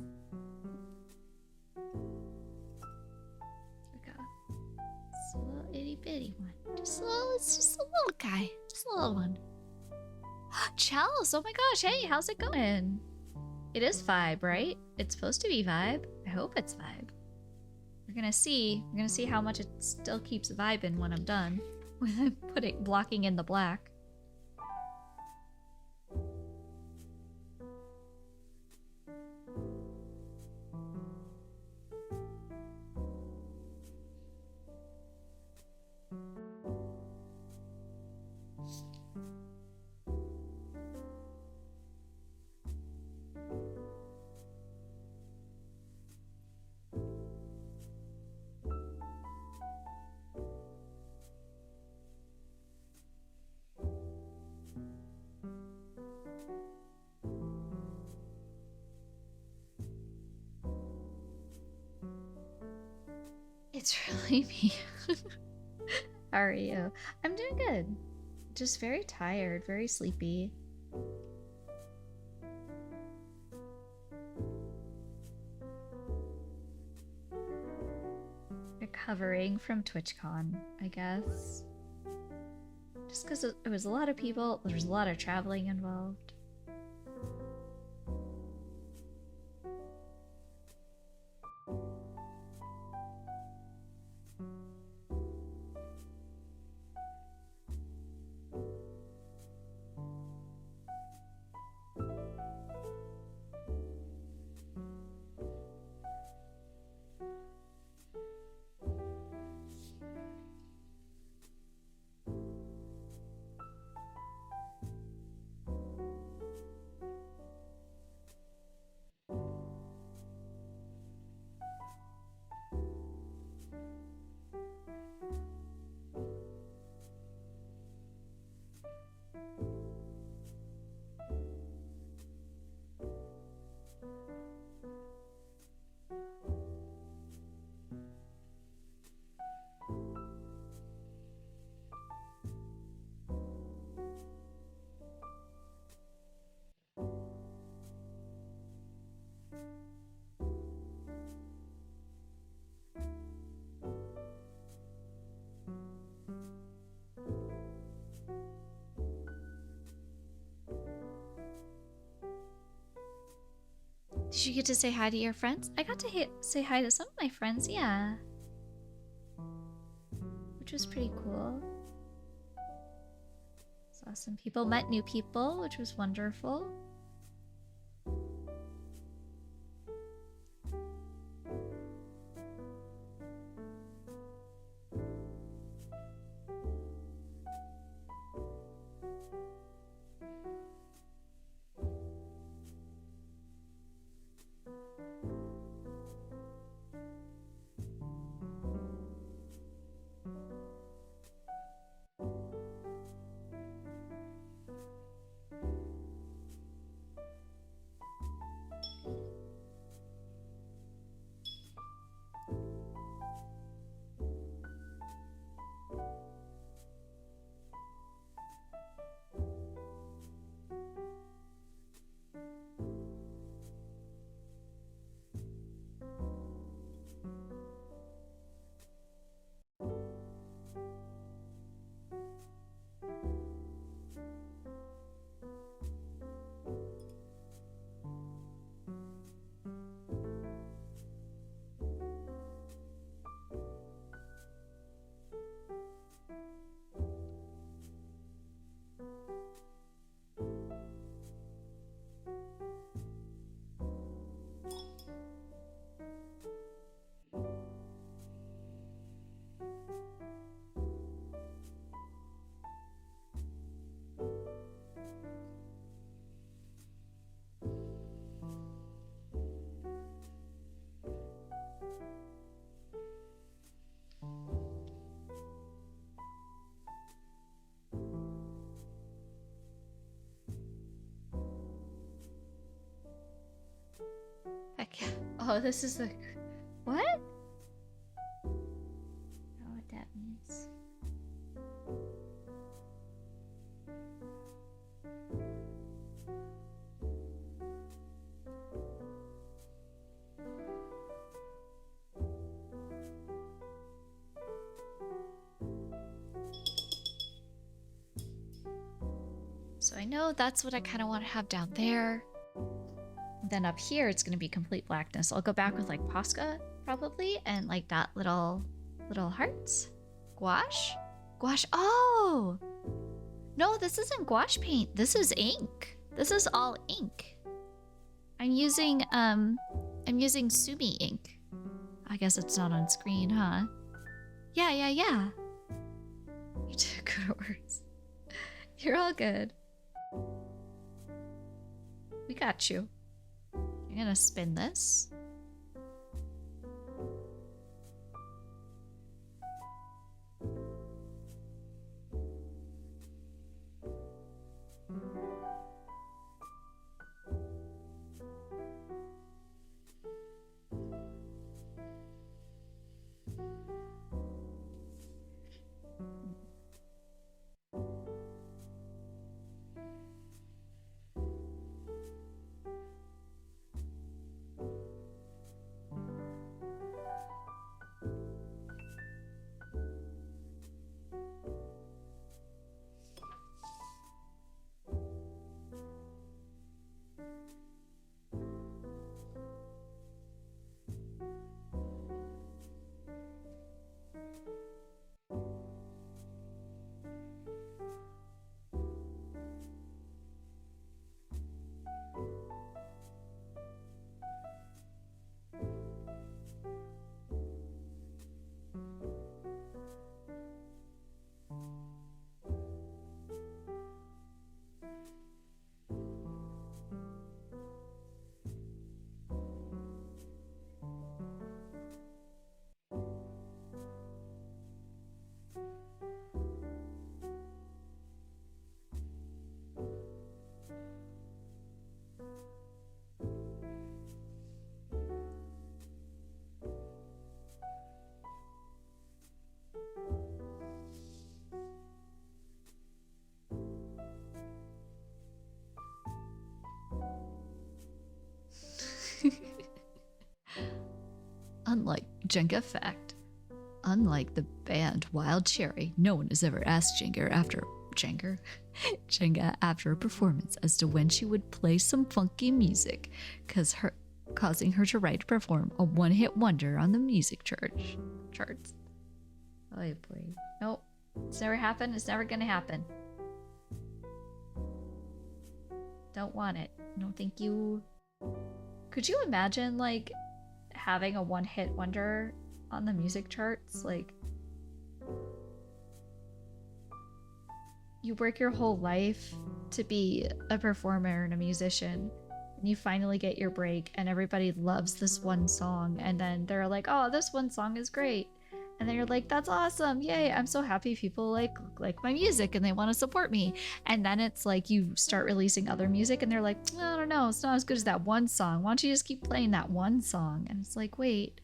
There we go. It's a little itty bitty one. It's just a little guy. Just a little one. Chalice, oh my gosh, hey, how's it going? It is vibe, right? It's supposed to be vibe. I hope it's vibe. We're gonna see how much it still keeps vibing when I'm done. When I'm blocking in the black. It's really me. How are you? I'm doing good. Just very tired, very sleepy. Recovering from TwitchCon, I guess. Just because it was a lot of people, there was a lot of traveling involved. Did you get to say hi to your friends? I got to say hi to some of my friends, yeah. Which was pretty cool. Saw some people, met new people, which was wonderful. Heck yeah. Oh, this is the... What? I don't know what that means. So I know that's what I kind of want to have down there. Then up here, it's going to be complete blackness. I'll go back with like Posca probably, and like that little hearts. Gouache? Gouache. Oh! No, this isn't gouache paint. This is ink. This is all ink. I'm using Sumi ink. I guess it's not on screen, huh? Yeah. You took good words. You're all good. We got you. I'm gonna spin this. Unlike Jenga fact, unlike the band Wild Cherry, no one has ever asked Jenga after a performance as to when she would play some funky music, causing her to write perform a one-hit wonder on the music charts. Oh boy. Nope. It's never happened. It's never gonna happen. Don't want it. No thank you. Could you imagine, like, having a one-hit wonder on the music charts? Like, you work your whole life to be a performer and a musician, and you finally get your break and everybody loves this one song, and then they're like, oh, this one song is great, and then you're like, that's awesome, yay, I'm so happy people like my music and they want to support me. And then it's like you start releasing other music and they're like, I don't know, it's not as good as that one song, why don't you just keep playing that one song? And it's like, wait,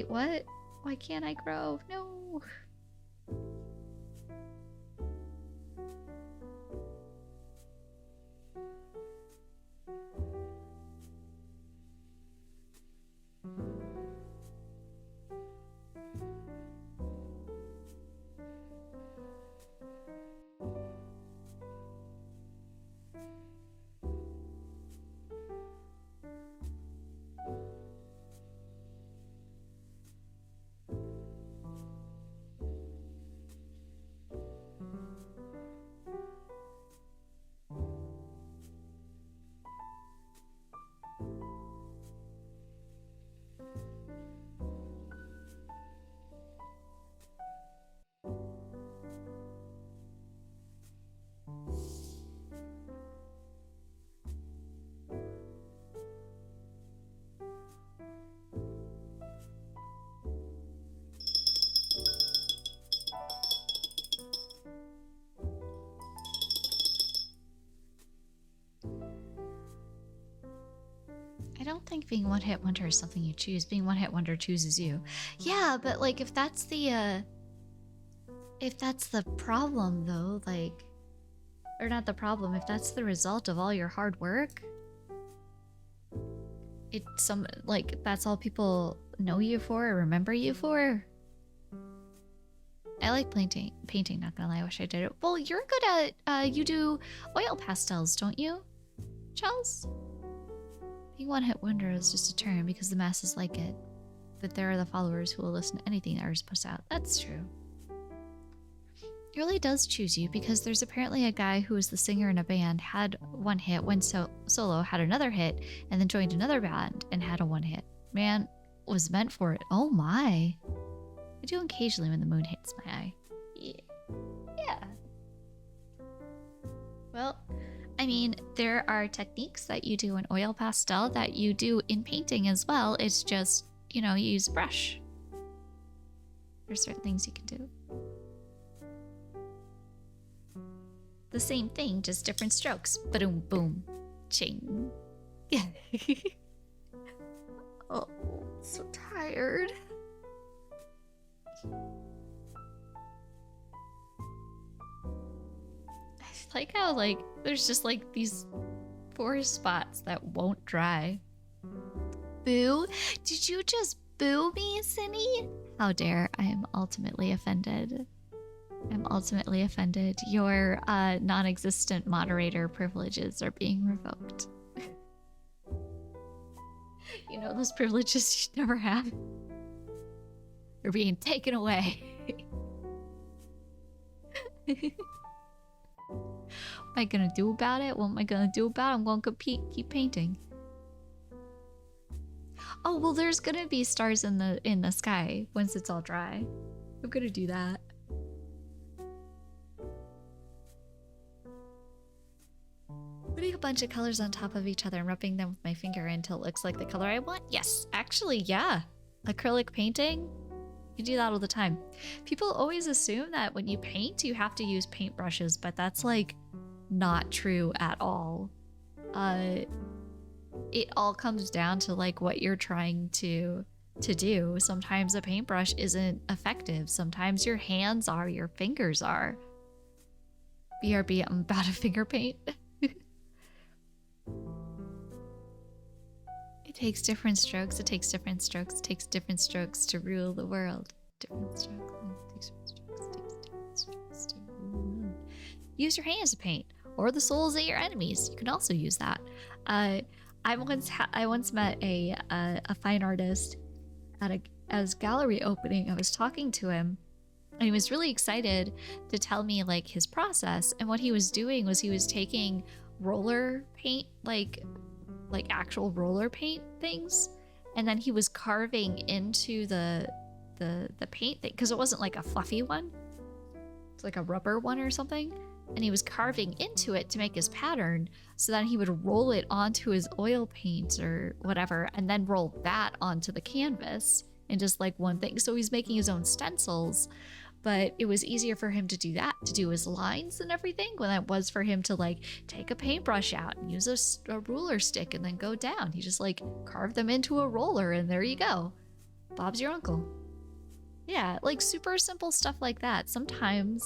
what? Why can't I grow? No. I don't think being one-hit wonder is something you choose. Being one-hit wonder chooses you. Yeah, but like if that's the problem though, like, or not the problem, if that's the result of all your hard work, that's all people know you for or remember you for. I like painting, not gonna lie, I wish I did it. Well, you're good at, you do oil pastels, don't you, Chels? Being one-hit wonder is just a term because the masses like it. But there are the followers who will listen to anything the artist puts out. That's true. It really does choose you because there's apparently a guy who was the singer in a band, had one hit, went solo, had another hit, and then joined another band and had a one hit. Man was meant for it. Oh my. I do occasionally when the moon hits my eye. Yeah. Well, I mean, there are techniques that you do in oil pastel that you do in painting as well. It's just, you know, you use a brush. There's certain things you can do. The same thing, just different strokes. Boom, boom, ching. Yeah. Oh, so tired. I like how, like, there's just, like, these 4 spots that won't dry. Boo? Did you just boo me, Cindy? How dare. I am ultimately offended. I'm ultimately offended. Your non-existent moderator privileges are being revoked. You know, those privileges you never have. They're being taken away. What am I gonna do about it? What am I gonna do about it? I'm gonna keep painting. Oh, well, there's gonna be stars in the sky once it's all dry. I'm gonna do that. Putting a bunch of colors on top of each other and rubbing them with my finger until it looks like the color I want? Yes, actually, yeah. Acrylic painting? You do that all the time. People always assume that when you paint, you have to use paintbrushes, but that's like not true at all. It all comes down to like what you're trying to do. Sometimes a paintbrush isn't effective. Sometimes your hands are, your fingers are. BRB, I'm about to finger paint. It takes different strokes. It takes different strokes. It takes different strokes to rule the world. Different strokes. It takes different strokes. It takes different strokes to rule. Use your hands to paint, or the souls of your enemies. You can also use that. I once met a fine artist at a gallery opening. I was talking to him, and he was really excited to tell me like his process. And what he was doing was he was taking roller paint, like actual roller paint things, and then he was carving into the paint thing, because it wasn't like a fluffy one, it's like a rubber one or something, and he was carving into it to make his pattern, so then he would roll it onto his oil paint or whatever, and then roll that onto the canvas in just like one thing. So he's making his own stencils, but it was easier for him to do that, to do his lines and everything, when it was for him to like take a paintbrush out and use a ruler stick and then go down. He just like carved them into a roller, and there you go. Bob's your uncle. Yeah, like super simple stuff like that. Sometimes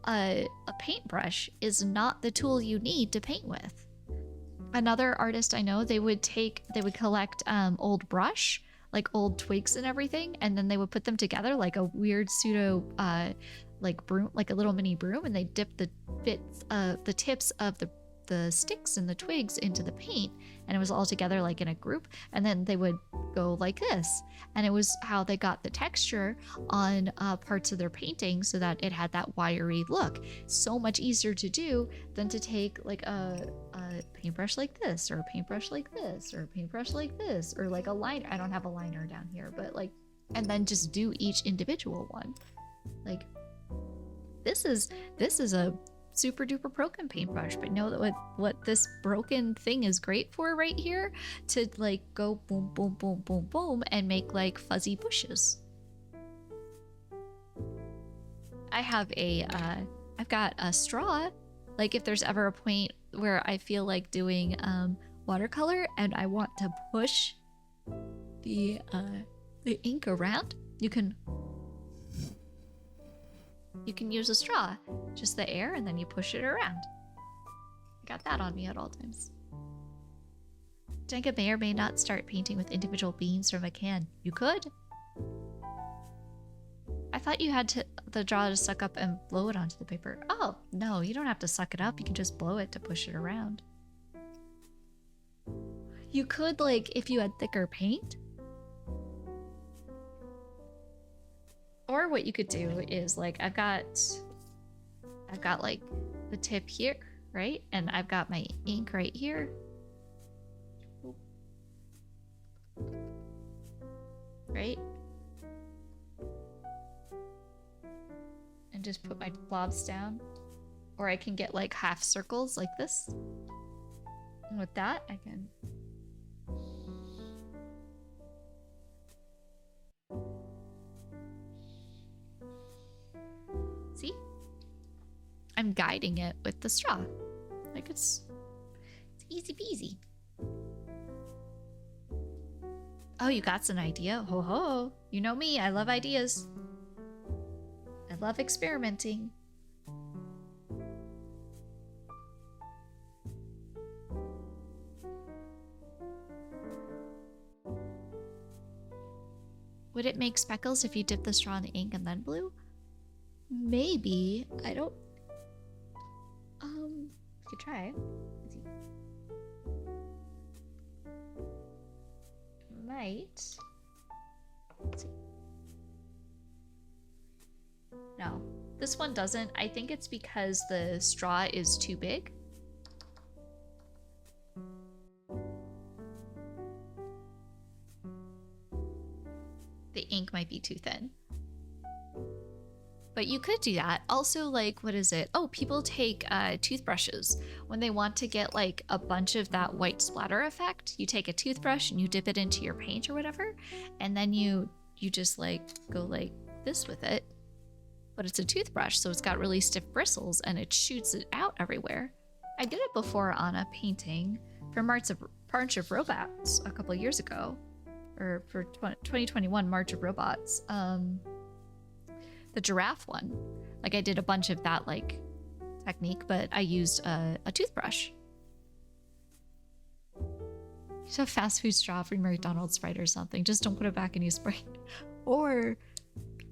a paintbrush is not the tool you need to paint with. Another artist I know, they would collect old brush, like old twigs and everything, and then they would put them together like a weird pseudo like broom, like a little mini broom, and they dip the tips of the sticks and the twigs into the paint, and it was all together like in a group, and then they would go like this, and it was how they got the texture on parts of their painting so that it had that wiry look. So much easier to do than to take like a paintbrush like this, or a paintbrush like this, or a paintbrush like this, or like a liner. I don't have a liner down here, but like, and then just do each individual one. Like this is a super duper broken paintbrush, but know that what this broken thing is great for right here, to like go boom boom boom boom boom and make like fuzzy bushes. I've got a straw, like if there's ever a point where I feel like doing watercolor and I want to push the ink around, you can use a straw, just the air, and then you push it around. I got that on me at all times. Jenga may or may not start painting with individual beans from a can. You could. I thought you had to the draw to suck up and blow it onto the paper. Oh, no, you don't have to suck it up. You can just blow it to push it around. You could, like, if you had thicker paint. Or what you could do is, like, I've got like the tip here, right? And I've got my ink right here. Right? And just put my blobs down. Or I can get like half circles like this. And with that, I can... See? I'm guiding it with the straw. Like it's easy peasy. Oh, you got an idea? Ho ho. You know me, I love ideas. I love experimenting. Would it make speckles if you dip the straw in the ink and then blew? Maybe. I don't... we could try. Let's see. Might. Let's see. No. This one doesn't. I think it's because the straw is too big. The ink might be too thin. But you could do that. Also, like, what is it? Oh, people take toothbrushes when they want to get like a bunch of that white splatter effect. You take a toothbrush and you dip it into your paint or whatever, and then you just like go like this with it. But it's a toothbrush, so it's got really stiff bristles and it shoots it out everywhere. I did it before on a painting for March of Robots a couple of years ago, or for 2021 March of Robots. The giraffe one. Like I did a bunch of that like technique, but I used a toothbrush. Use a fast food straw from McDonald's Sprite or something. Just don't put it back in your Sprite. Or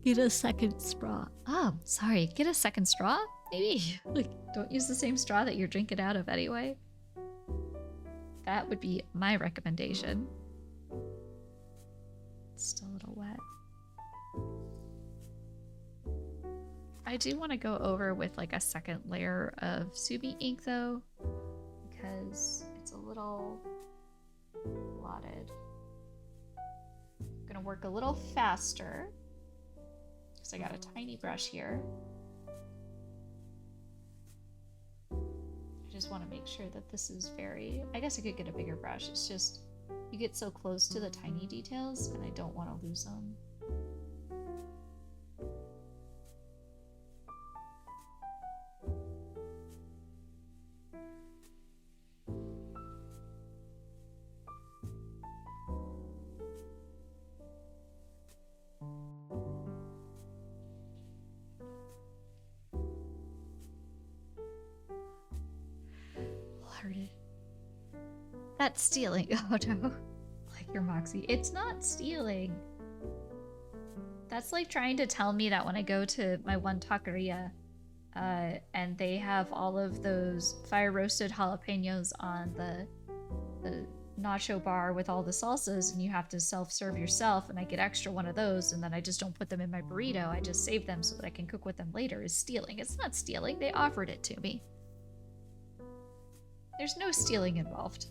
get a second straw. Oh, sorry. Get a second straw? Maybe. Like, don't use the same straw that you're drinking out of anyway. That would be my recommendation. It's still a little wet. I do want to go over with like a second layer of Subi ink though, because it's a little blotted. I'm gonna work a little faster because I got a tiny brush here. I just want to make sure that this is very... I guess I could get a bigger brush. It's just you get so close to the tiny details and I don't want to lose them. That's stealing. Oh no. Like your Moxie. It's not stealing. That's like trying to tell me that when I go to my one taqueria and they have all of those fire roasted jalapenos on the nacho bar with all the salsas and you have to self-serve yourself and I get extra one of those and then I just don't put them in my burrito. I just save them so that I can cook with them later is stealing. It's not stealing. They offered it to me. There's no stealing involved.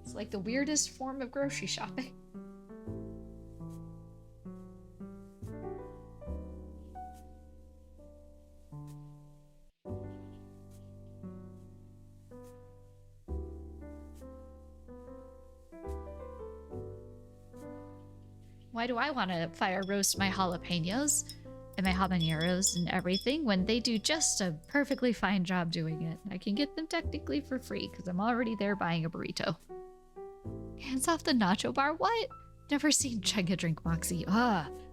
It's like the weirdest form of grocery shopping. Why do I want to fire roast my jalapenos and my habaneros and everything when they do just a perfectly fine job doing it? I can get them technically for free because I'm already there buying a burrito. Hands off the nacho bar? What? Never seen Chugga drink Moxie.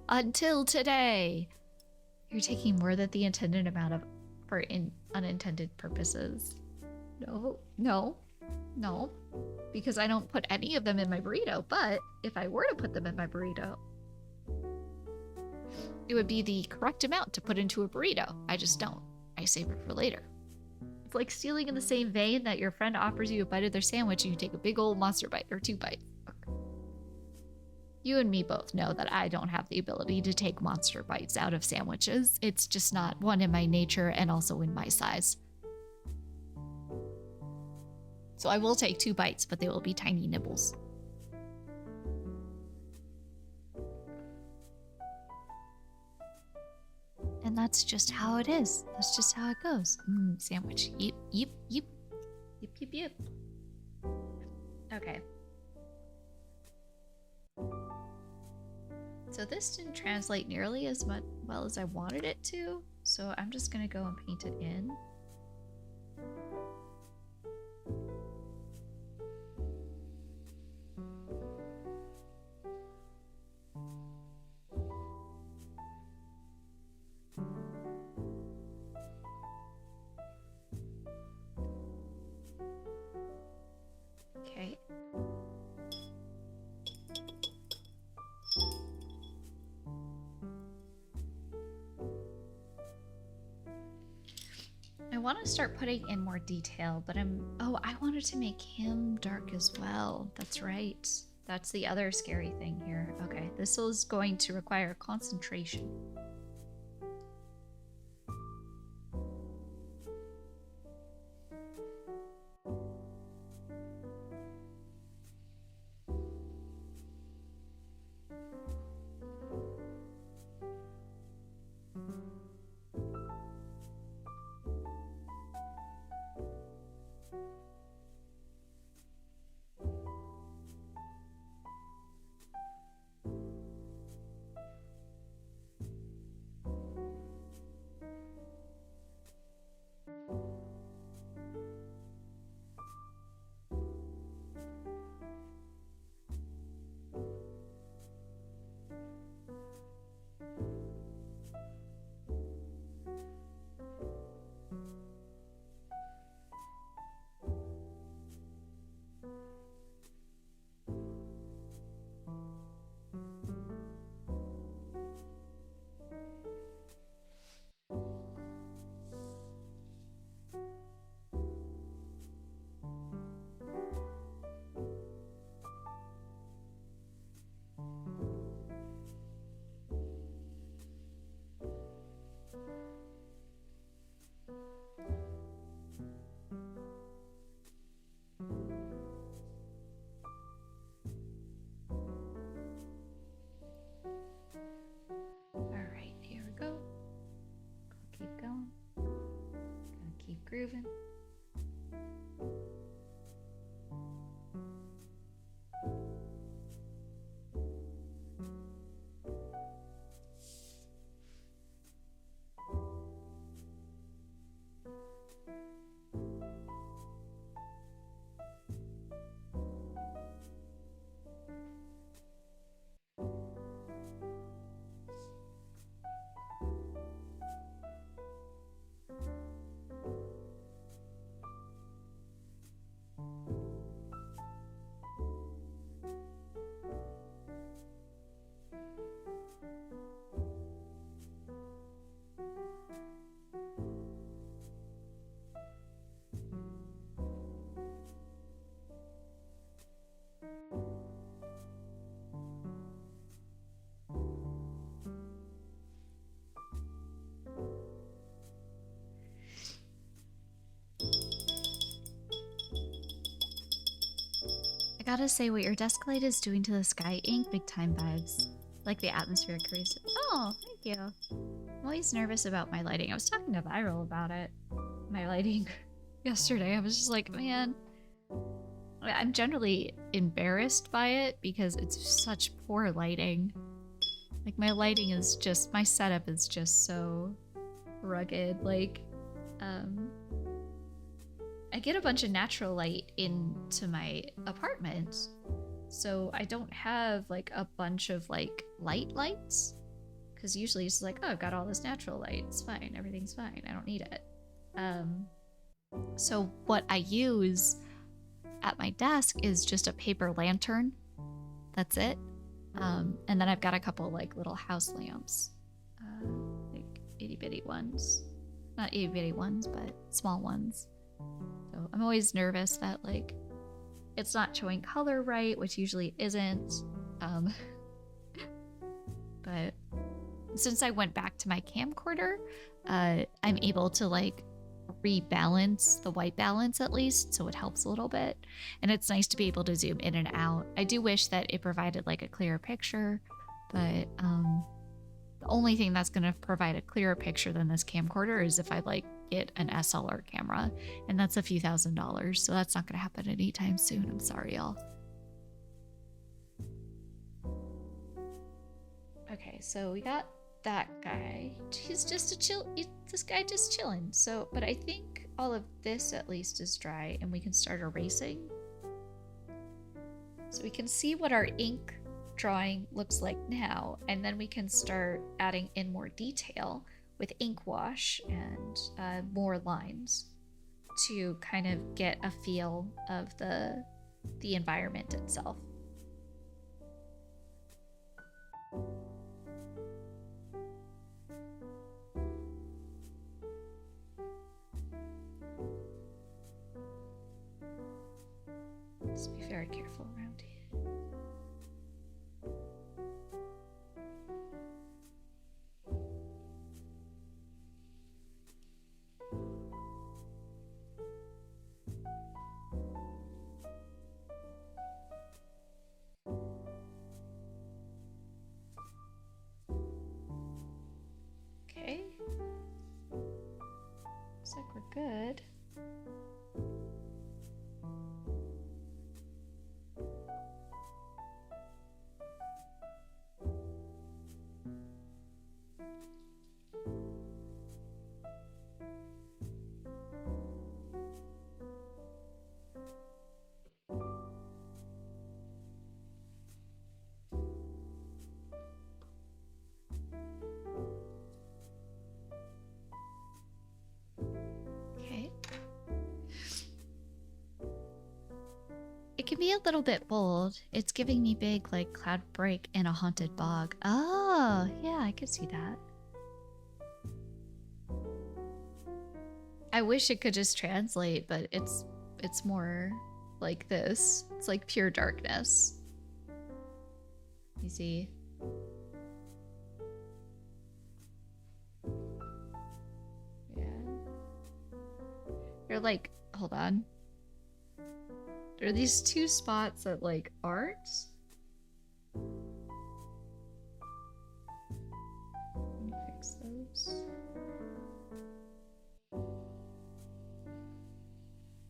Until today. You're taking more than the intended amount of for unintended purposes. No. No, because I don't put any of them in my burrito, but if I were to put them in my burrito, it would be the correct amount to put into a burrito. I just don't. I save it for later. It's like stealing in the same vein that your friend offers you a bite of their sandwich and you take a big old monster bite or 2 bites. You and me both know that I don't have the ability to take monster bites out of sandwiches. It's just not one in my nature and also in my size. So I will take 2 bites, but they will be tiny nibbles. And that's just how it is. That's just how it goes. Sandwich. Yep, yep, yep. Yep, yep, yep. Okay. So this didn't translate nearly as well as I wanted it to, so I'm just gonna go and paint it in. Okay. I want to start putting in more detail, but I wanted to make him dark as well. That's right. That's the other scary thing here. Okay, this is going to require concentration. Alright, here we go. Keep going. Gonna keep grooving. I gotta say, what your desk light is doing to the sky ink, big time vibes. Like the atmospheric crease. Oh, thank you. I'm always nervous about my lighting. I was talking to Viral about it. My lighting yesterday. I was just like, man, I'm generally embarrassed by it because it's such poor lighting. Like my lighting is just, my setup is just so rugged. Like, I get a bunch of natural light into my apartment, so I don't have like a bunch of like lights, because usually it's like, oh, I've got all this natural light, it's fine, everything's fine, I don't need it. So what I use at my desk is just a paper lantern. That's it. And then I've got a couple like little house lamps, like itty bitty ones. Not itty bitty ones, but small ones. So I'm always nervous that like it's not showing color right, which usually isn't. But since I went back to my camcorder, I'm able to like rebalance the white balance at least, so it helps a little bit. And it's nice to be able to zoom in and out. I do wish that it provided like a clearer picture, but the only thing that's going to provide a clearer picture than this camcorder is if I like get an SLR camera, and that's a few $1,000s, so that's not going to happen anytime soon. I'm sorry, y'all. Okay, so we got that guy. He's just this guy just chilling. So, but I think all of this at least is dry, and we can start erasing. So we can see what our ink drawing looks like now, and then we can start adding in more detail with ink wash and more lines to kind of get a feel of the environment itself. Let's be very careful around here. Okay. Looks like we're good. It can be a little bit bold. It's giving me big, like, cloud break in a haunted bog. Oh, yeah, I could see that. I wish it could just translate, but it's more like this. It's like pure darkness. You see? Yeah. You're like, hold on. There are these two spots that like aren't. Let me fix those.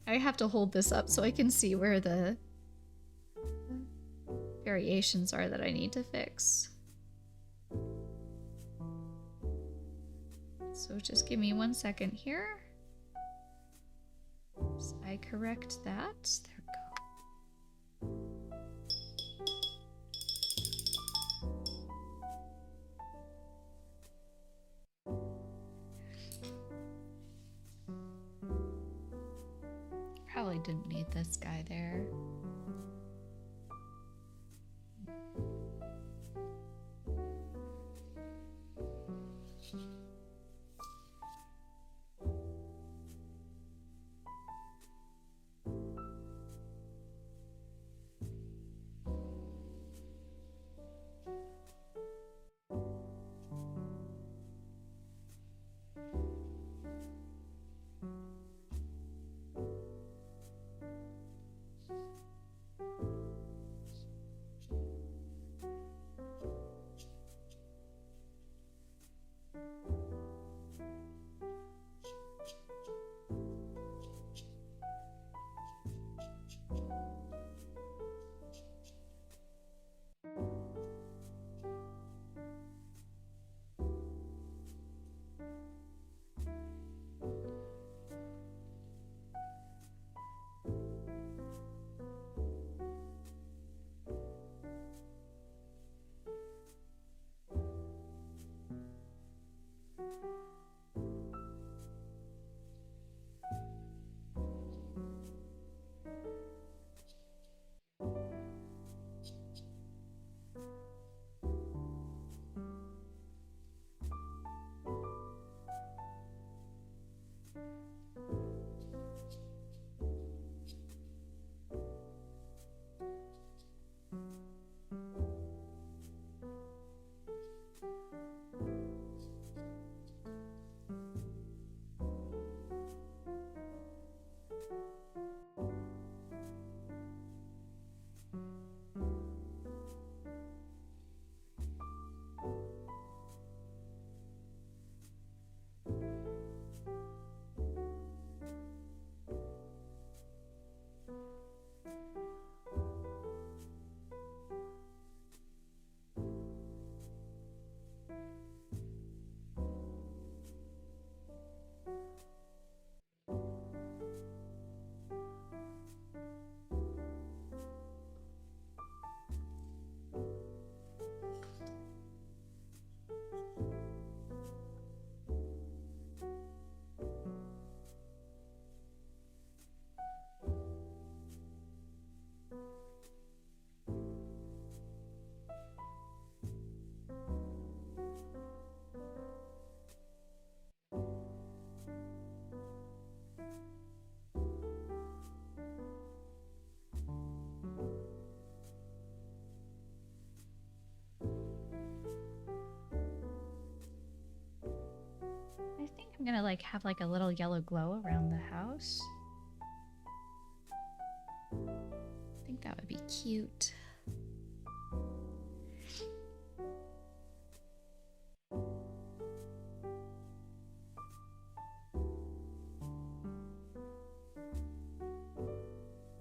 I have to hold this up so I can see where the variations are that I need to fix. So just give me 1 second here. So I correct that. There we go. Probably didn't need this guy there. I'm gonna like have like a little yellow glow around the house. I think that would be cute.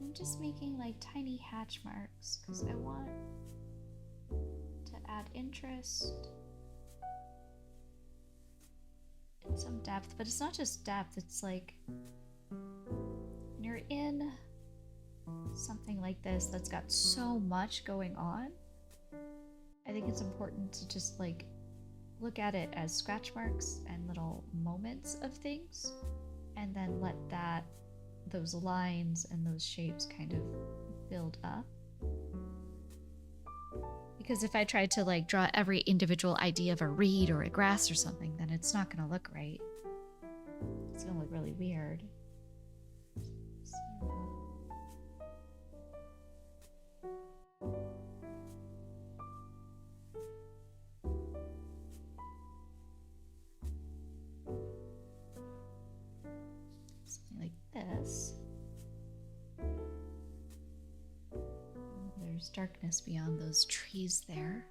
I'm just making like tiny hatch marks because I want to add interest and some depth, but it's not just depth, it's like when you're in something like this that's got so much going on, I think it's important to just like look at it as scratch marks and little moments of things, and then let those lines and those shapes kind of build up. Because if I tried to like draw every individual idea of a reed or a grass or something, then it's not gonna look right. It's gonna look really weird. Something like this. There's darkness beyond those trees there.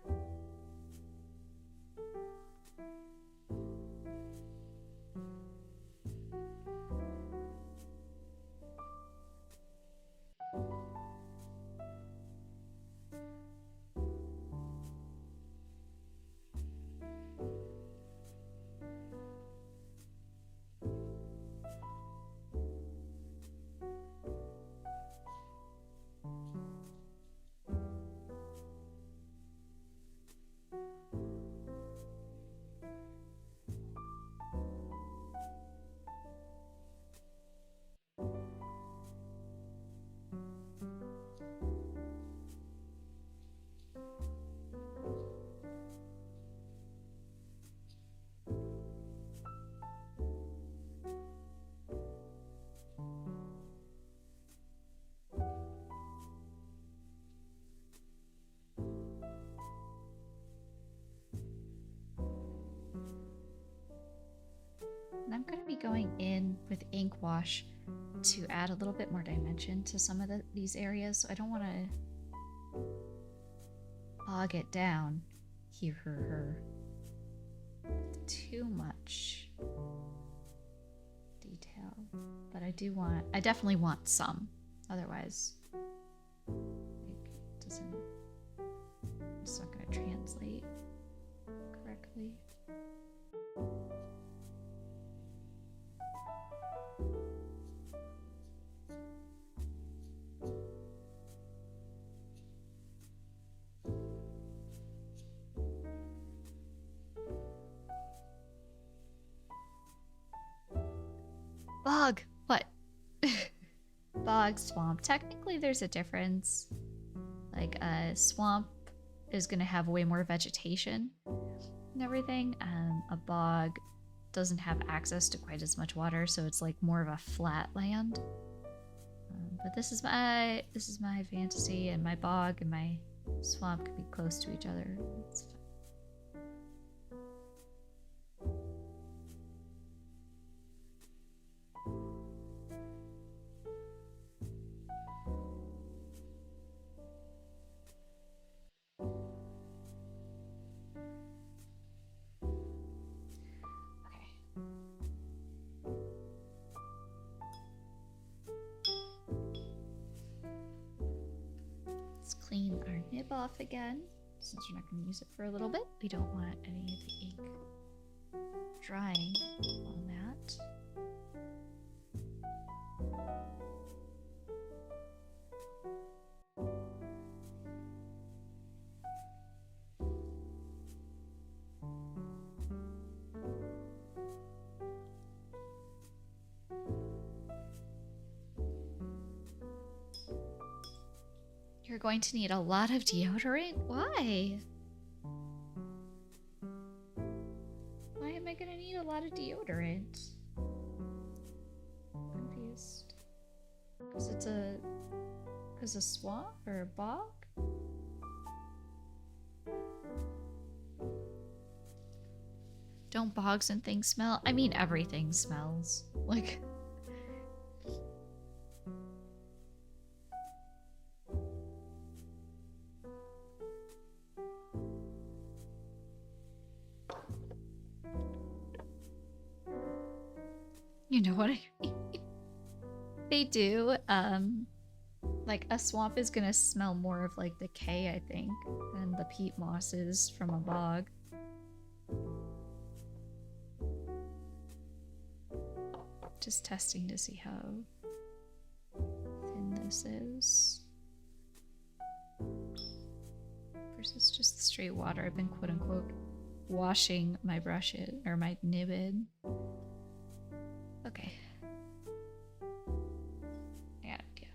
And I'm going to be going in with ink wash to add a little bit more dimension to some of these areas. So I don't want to bog it down here with too much detail. But I definitely want some. Otherwise, it's not going to translate correctly. Bog! What? Bog, swamp. Technically, there's a difference. Like, a swamp is going to have way more vegetation and everything. A bog doesn't have access to quite as much water, so it's like more of a flat land. But this is my fantasy, and my bog and my swamp could be close to each other. It's fine. Clean our nib off again, since we're not going to use it for a little bit. We don't want any of the ink drying on that. You're going to need a lot of deodorant? Why? Why am I going to need a lot of deodorant? I'm confused. Because a swamp or a bog? Don't bogs and things smell? I mean, everything smells. Like... You know what I mean? They do. Like a swamp is gonna smell more of like decay, I think, than the peat mosses from a bog. Just testing to see how thin this is. Versus just straight water. I've been quote unquote washing my brushes or my nibbin. Okay. Yeah, yeah.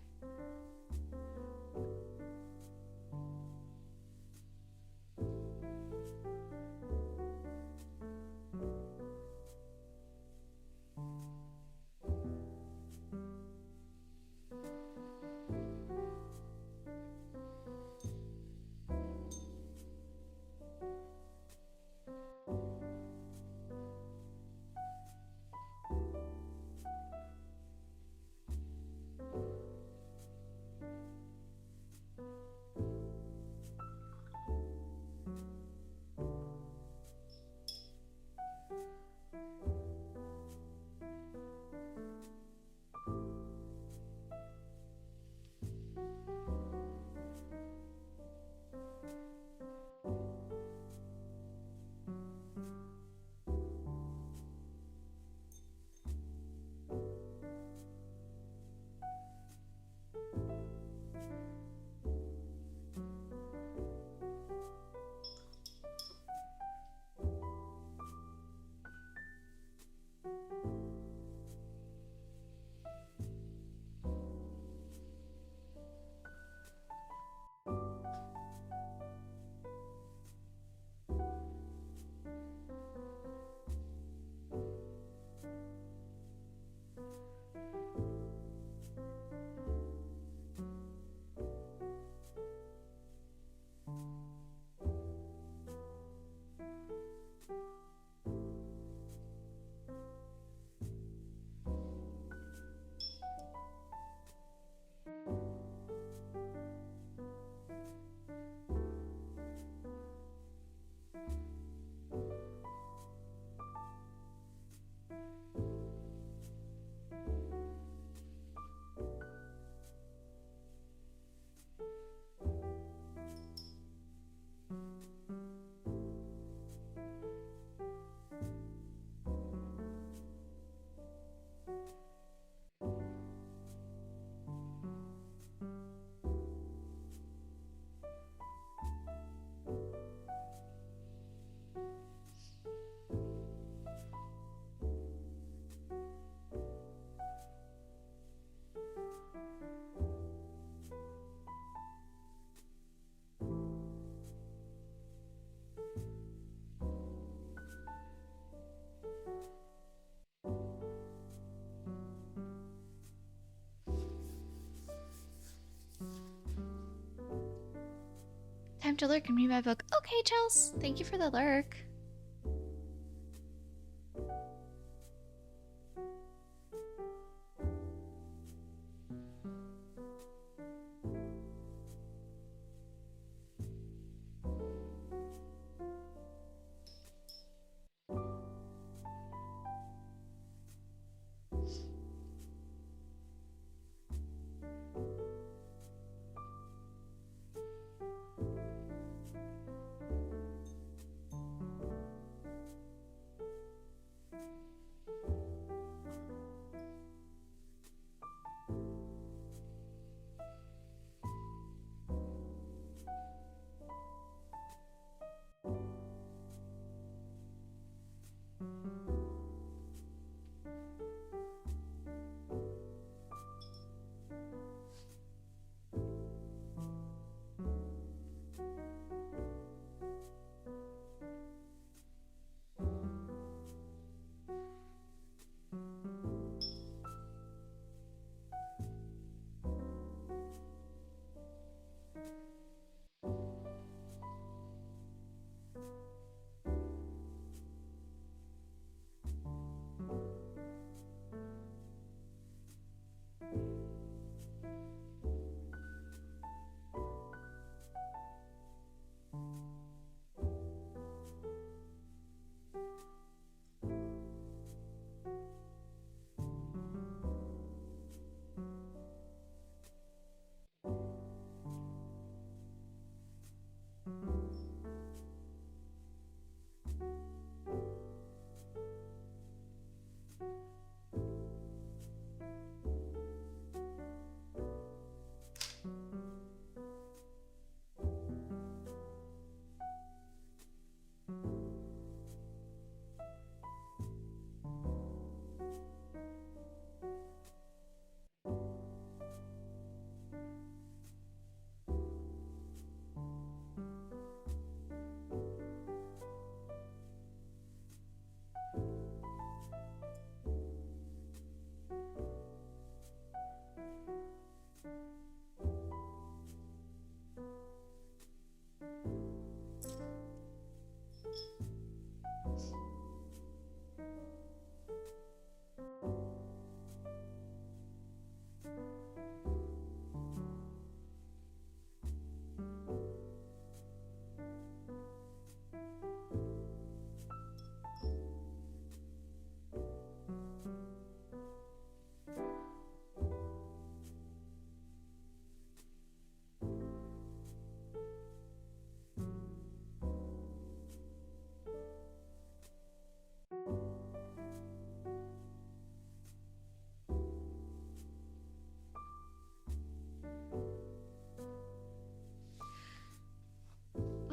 Time to lurk and read my book. Okay, Chels. Thank you for the lurk.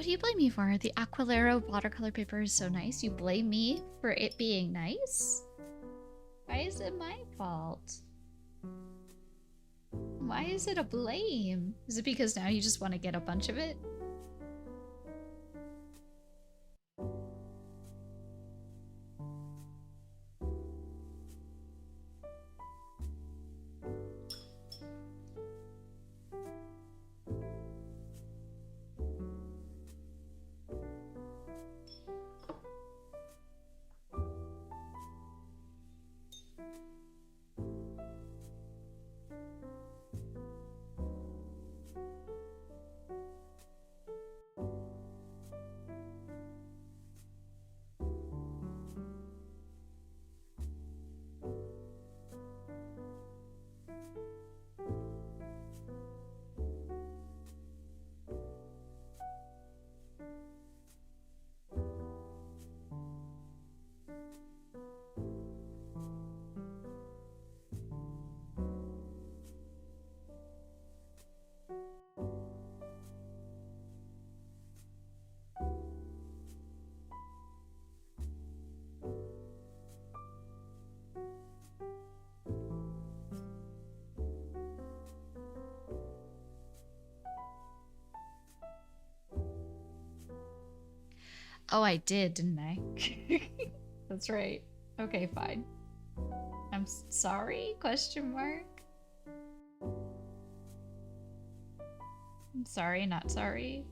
What do you blame me for? The Aquilero watercolor paper is so nice. You blame me for it being nice? Why is it my fault? Why is it a blame? Is it because now you just want to get a bunch of it? Oh, I did, didn't I? That's right. Okay, fine. I'm sorry? Question mark. I'm sorry, not sorry.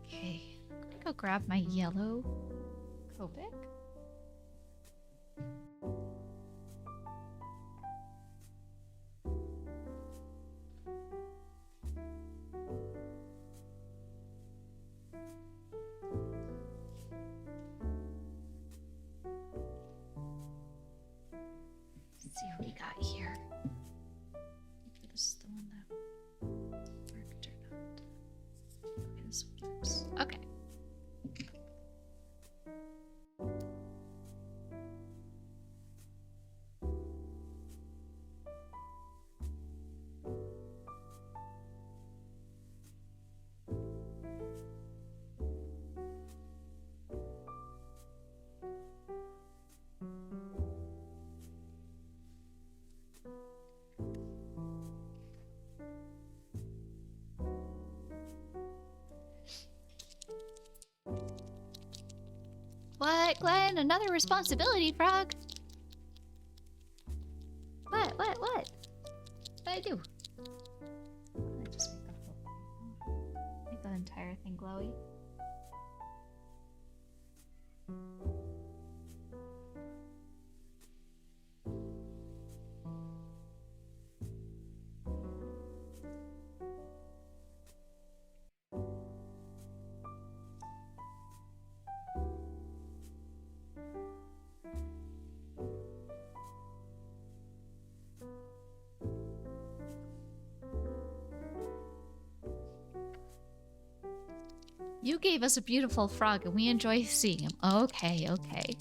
Okay, I'm gonna go grab my yellow Copic. Let's see what we got here. Hopefully this is the one that worked or not. Okay, this works. Okay. What, Glenn? Another responsibility, frog? What? What did I do? I just make the entire thing glowy. You gave us a beautiful frog and we enjoy seeing him. Okay, okay.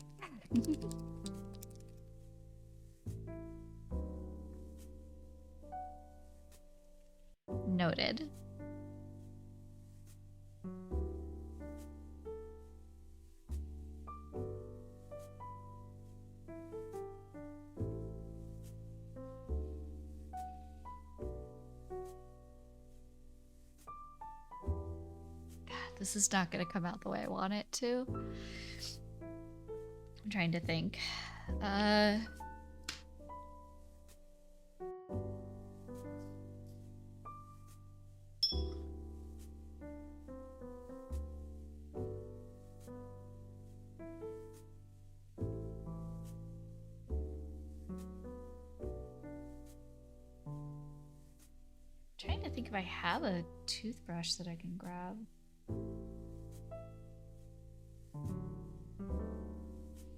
Noted. This is not going to come out the way I want it to. I'm trying to think. Trying to think if I have a toothbrush that I can grab.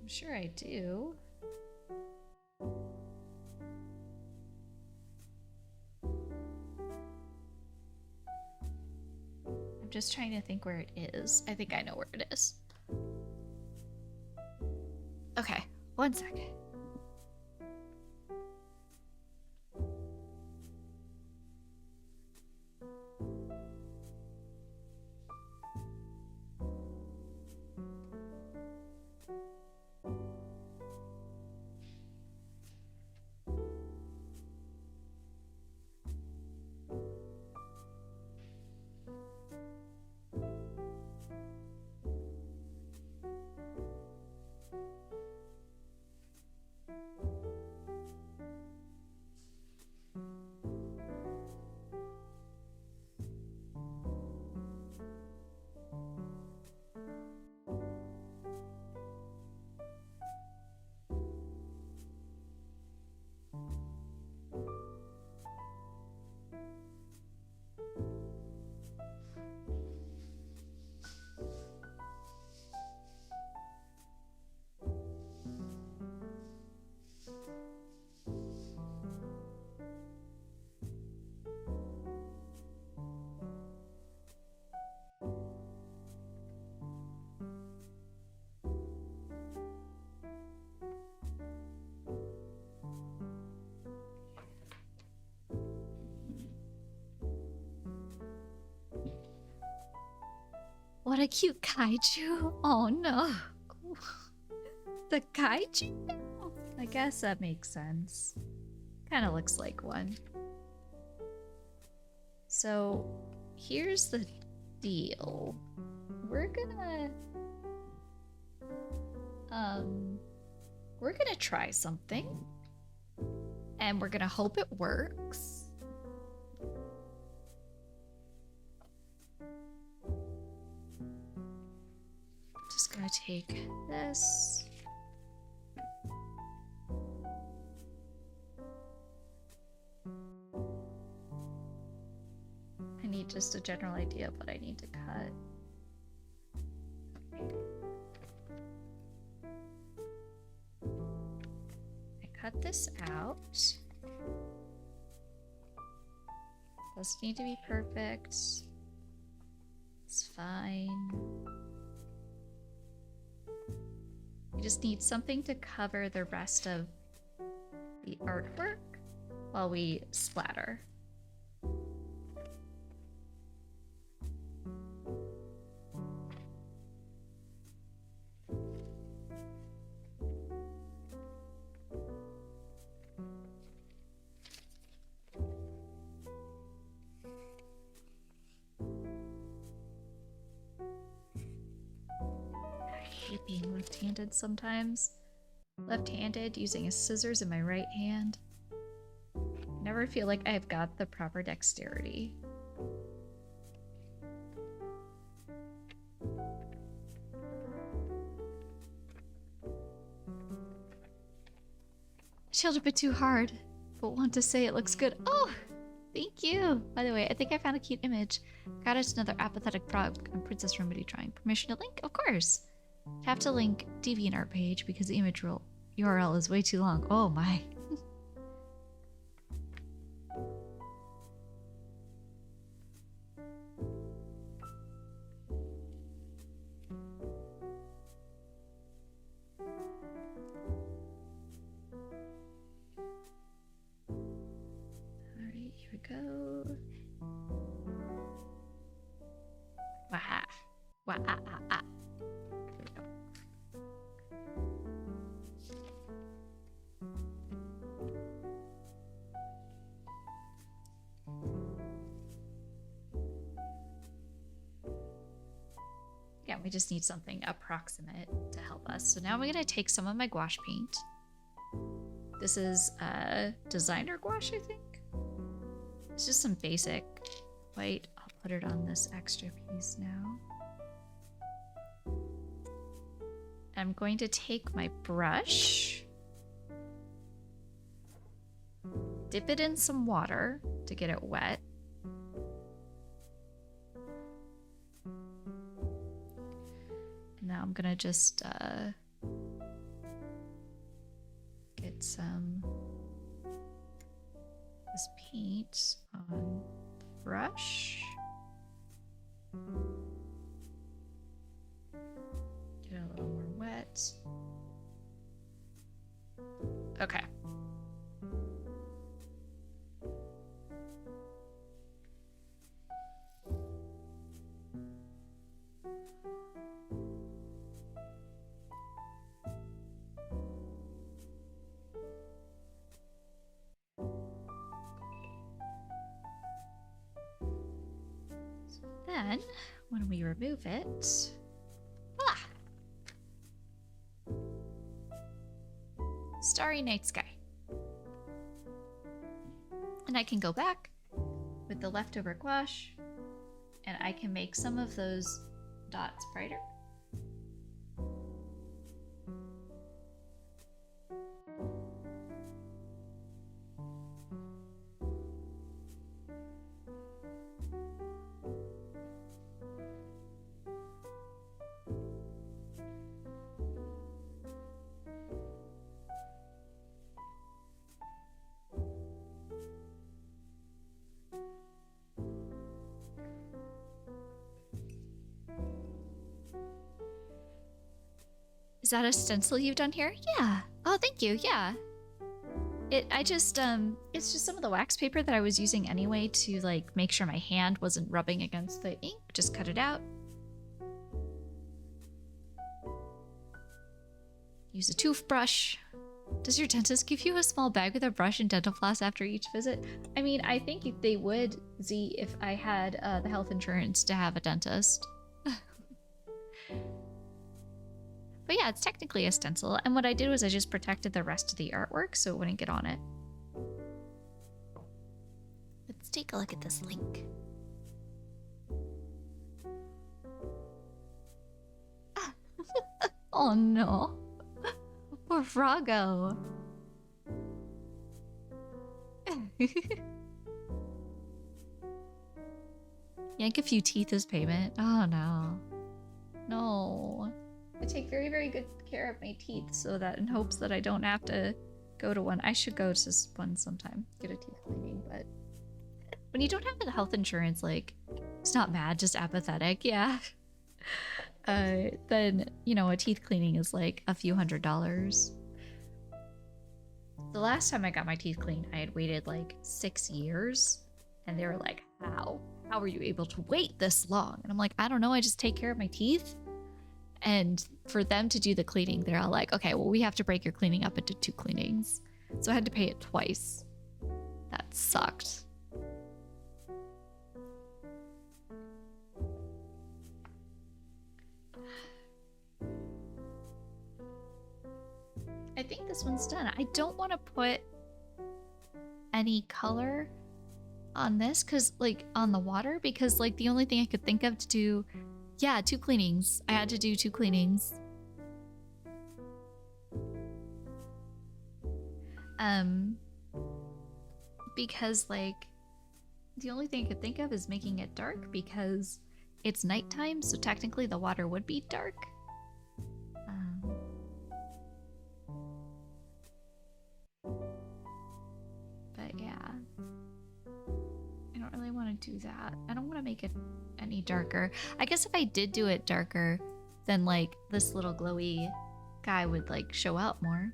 I'm sure I do. I'm just trying to think where it is. I think I know where it is. Okay, 1 second. What a cute kaiju. Oh no. The kaiju? I guess that makes sense. Kind of looks like one. So here's the deal. We're gonna try something. And we're gonna hope it works. Just gonna take this. I need just a general idea of what I need to cut. I cut this out. Doesn't need to be perfect. It's fine. You just need something to cover the rest of the artwork while we splatter. Being left-handed sometimes. Left-handed, using a scissors in my right hand. I never feel like I've got the proper dexterity. I shelled a bit too hard, but want to say it looks good. Oh! Thank you! By the way, I think I found a cute image. Got us another apathetic frog and Princess Remedy drawing. Permission to link? Of course! Have to link DeviantArt page because the image URL is way too long. Oh my. Alright, here we go. Wah. Wah ah ah ah. We just need something approximate to help us. So now I'm going to take some of my gouache paint. This is designer gouache, I think. It's just some basic white. I'll put it on this extra piece now. I'm going to take my brush, dip it in some water to get it wet. Now I'm gonna just get some this paint on the brush. Get it a little more wet. Okay. Then, when we remove it, starry night sky. And I can go back with the leftover gouache, and I can make some of those dots brighter. Is that a stencil you've done here? Yeah. Oh, thank you. Yeah. It's just some of the wax paper that I was using anyway to like make sure my hand wasn't rubbing against the ink. Just cut it out. Use a toothbrush. Does your dentist give you a small bag with a brush and dental floss after each visit? I mean, I think they would, Z, if I had the health insurance to have a dentist. But yeah, it's technically a stencil, and what I did was I just protected the rest of the artwork so it wouldn't get on it. Let's take a look at this link. Oh no. Poor Froggo. Yank a few teeth as payment. Oh no. No. I take very, very good care of my teeth so that in hopes that I don't have to go to one. I should go to one sometime, get a teeth cleaning, but when you don't have the health insurance, like, it's not mad, just apathetic, yeah. Then, you know, a teeth cleaning is like a few $100s. The last time I got my teeth cleaned, I had waited like 6 years, and they were like, how? How were you able to wait this long? And I'm like, I don't know, I just take care of my teeth. And for them to do the cleaning, they're all like, okay, well, we have to break your cleaning up into 2 cleanings. So I had to pay it twice. That sucked. I think this one's done. I don't want to put any color on this, because like on the water, because like the only thing I could think of to do, yeah, 2 cleanings. I had to do 2 cleanings. Because like the only thing I could think of is making it dark, because it's nighttime, so technically the water would be dark. But yeah, I don't really want to do that. I don't want to make it any darker. I guess if I did do it darker, then like this little glowy guy would like show out more.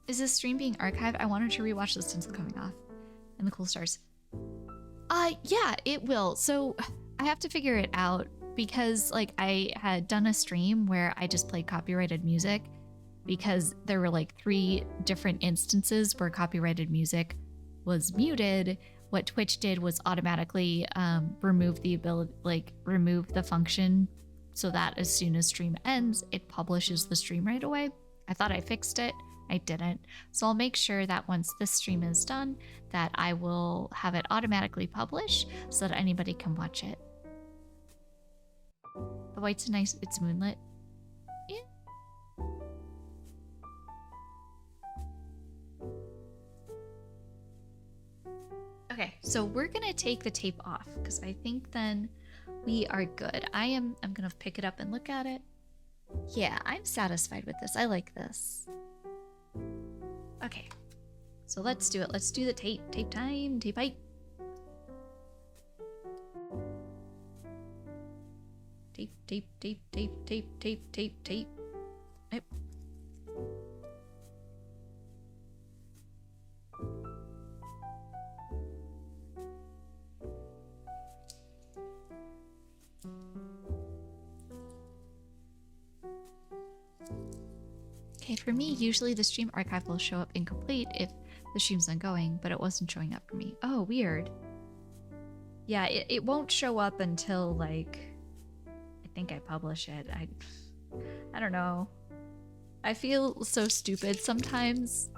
Is this stream being archived? I wanted to rewatch the stencil coming off and the cool stars. Yeah, it will. So I have to figure it out, because like I had done a stream where I just played copyrighted music, because there were like 3 different instances where copyrighted music was muted. What Twitch did was automatically remove the ability, like remove the function, so that as soon as stream ends, it publishes the stream right away. I thought I fixed it. I didn't. So I'll make sure that once this stream is done, that I will have it automatically publish so that anybody can watch it. The white's nice, it's moonlit. Yeah. Okay, so we're gonna take the tape off, because I think then we are good. I'm gonna pick it up and look at it. Yeah, I'm satisfied with this. I like this. Okay, so let's do it. Let's do the tape. Tape time. Tape pipe. Tape, tape, tape, tape, tape, tape, tape, tape. Yep. Okay, for me, usually the stream archive will show up incomplete if the stream's ongoing, but it wasn't showing up for me. Oh, weird. Yeah, it won't show up until, like, I think I publish it. I don't know. I feel so stupid sometimes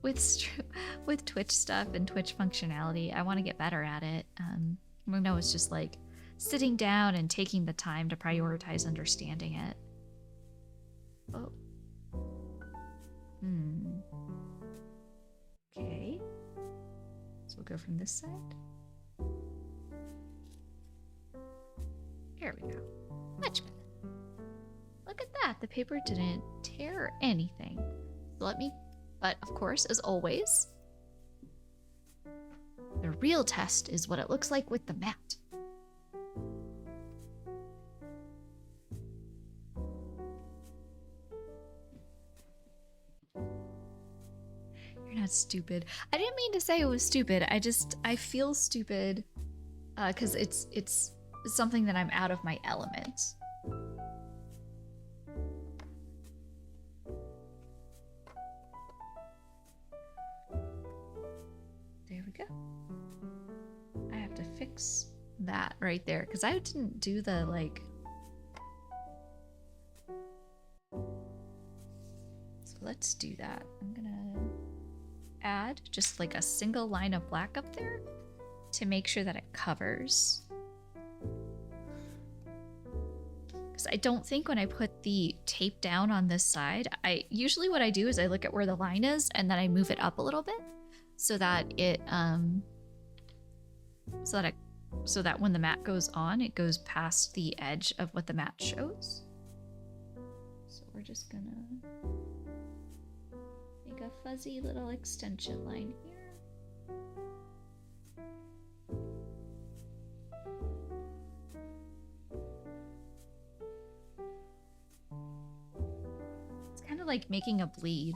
with Twitch stuff and Twitch functionality. I want to get better at it. I know it's just like sitting down and taking the time to prioritize understanding it. Oh. Okay. So we'll go from this side. Here we go. Much better. Look at that. The paper didn't tear anything. So but of course, as always, the real test is what it looks like with the mat. Not stupid. I didn't mean to say it was stupid. I feel stupid because it's something that I'm out of my element. There we go. I have to fix that right there because I didn't do the like. So let's do that. I'm gonna add just like a single line of black up there to make sure that it covers. Because I don't think when I put the tape down on this side, usually what I do is I look at where the line is and then I move it up a little bit so that it so that when the mat goes on, it goes past the edge of what the mat shows. So we're just gonna a fuzzy little extension line here. It's kind of like making a bleed.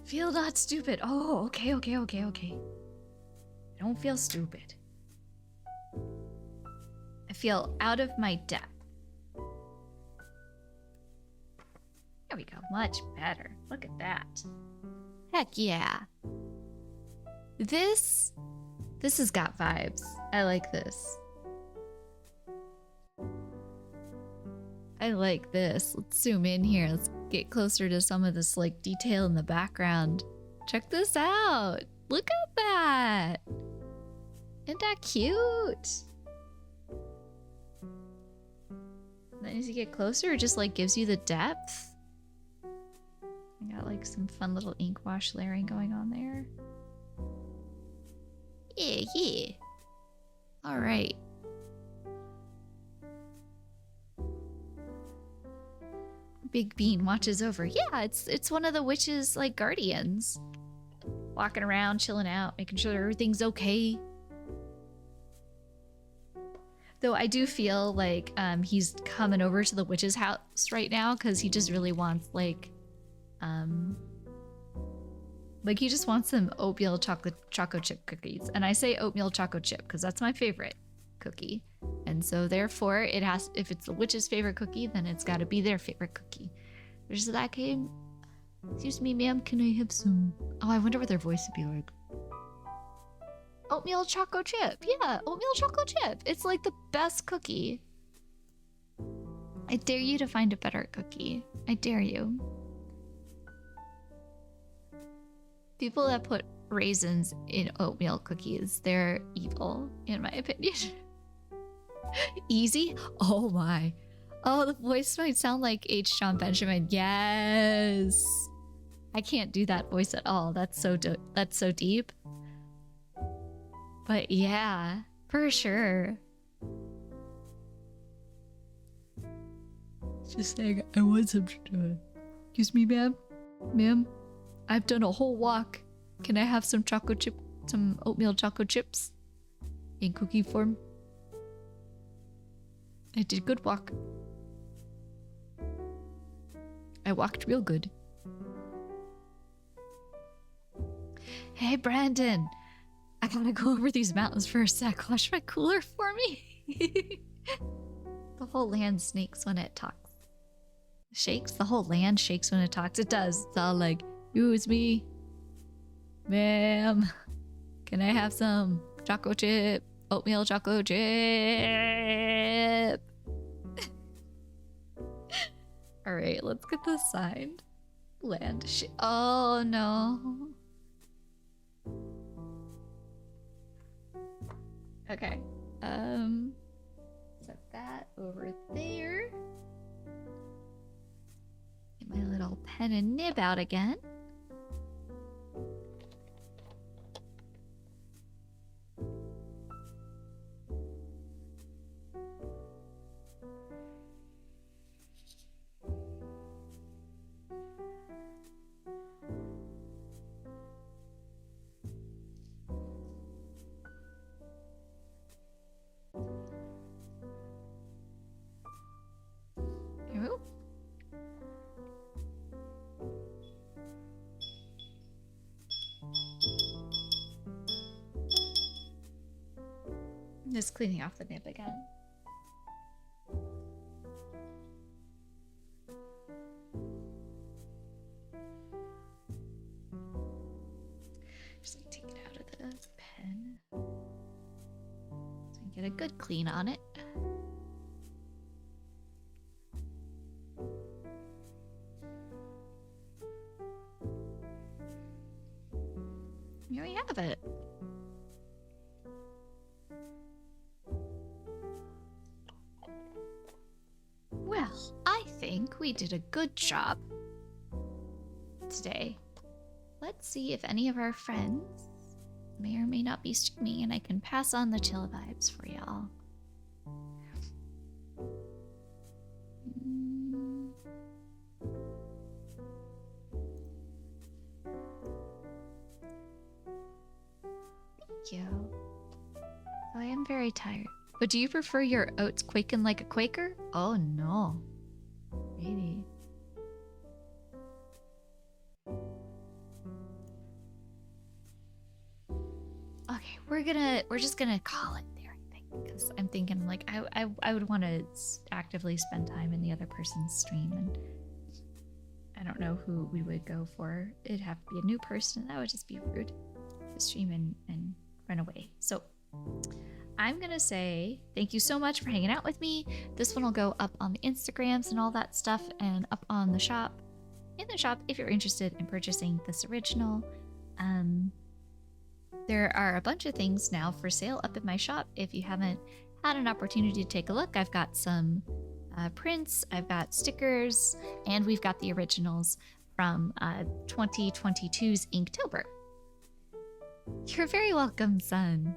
Feel not stupid. Oh, okay. I don't feel stupid. I feel out of my depth. There we go. Much better. Look at that. Heck yeah. This has got vibes. I like this. I like this. Let's zoom in here. Let's get closer to some of this like detail in the background. Check this out. Look at that. Isn't that cute? And then as you get closer, it just like gives you the depth. I got like some fun little ink wash layering going on there. Yeah. All right. Big Bean watches over. Yeah, it's one of the witch's like guardians. Walking around, chilling out, making sure everything's okay. Though I do feel like he's coming over to the witch's house right now because he just really wants like he just wants some oatmeal choco chip cookies. And I say oatmeal choco chip because that's my favorite cookie. And so therefore it has, if it's the witch's favorite cookie, then it's got to be their favorite cookie. There's that game. Excuse me, ma'am, can I have some? Oh, I wonder what their voice would be like. Oatmeal choco chip. Yeah, oatmeal choco chip. It's like the best cookie. I dare you to find a better cookie. I dare you. People that put raisins in oatmeal cookies, they're evil, in my opinion. Easy? Oh my. Oh, the voice might sound like H. John Benjamin. Yes. I can't do that voice at all. That's so deep. But yeah, for sure. Just saying, I want some. Excuse me, ma'am. Ma'am, I've done a whole walk. Can I have some oatmeal choco chips in cookie form? I did a good walk. I walked real good. Hey, Brandon. I gotta go over these mountains for a sec. Wash my cooler for me. The whole land snakes when it talks. Shakes? The whole land shakes when it talks. It does. It's all like, use me. Ma'am, can I have some choco chip? Oatmeal choco chip. All right, let's get this signed. Land oh no. Okay. Set that over there. Get my little pen and nib out again. Just cleaning off the nib again. Just like take it out of the pen so I can Get a good clean on it. Here we have it. Well, I think we did a good job today. Let's see if any of our friends may or may not be streaming, and I can pass on the chill vibes for y'all. Thank you. I am very tired. But do you prefer your oats quaking like a Quaker? Oh no. Maybe. Okay, we're just gonna call it there, I think, because I'm thinking like I would want to actively spend time in the other person's stream, and I don't know who we would go for. It'd have to be a new person. That would just be rude to stream and run away. So I'm gonna say thank you so much for hanging out with me. This one will go up on the Instagrams and all that stuff, and up on the shop. In the shop, if you're interested in purchasing this original. There are a bunch of things now for sale up in my shop. If you haven't had an opportunity to take a look, I've got some prints, I've got stickers, and we've got the originals from 2022's Inktober. You're very welcome, son.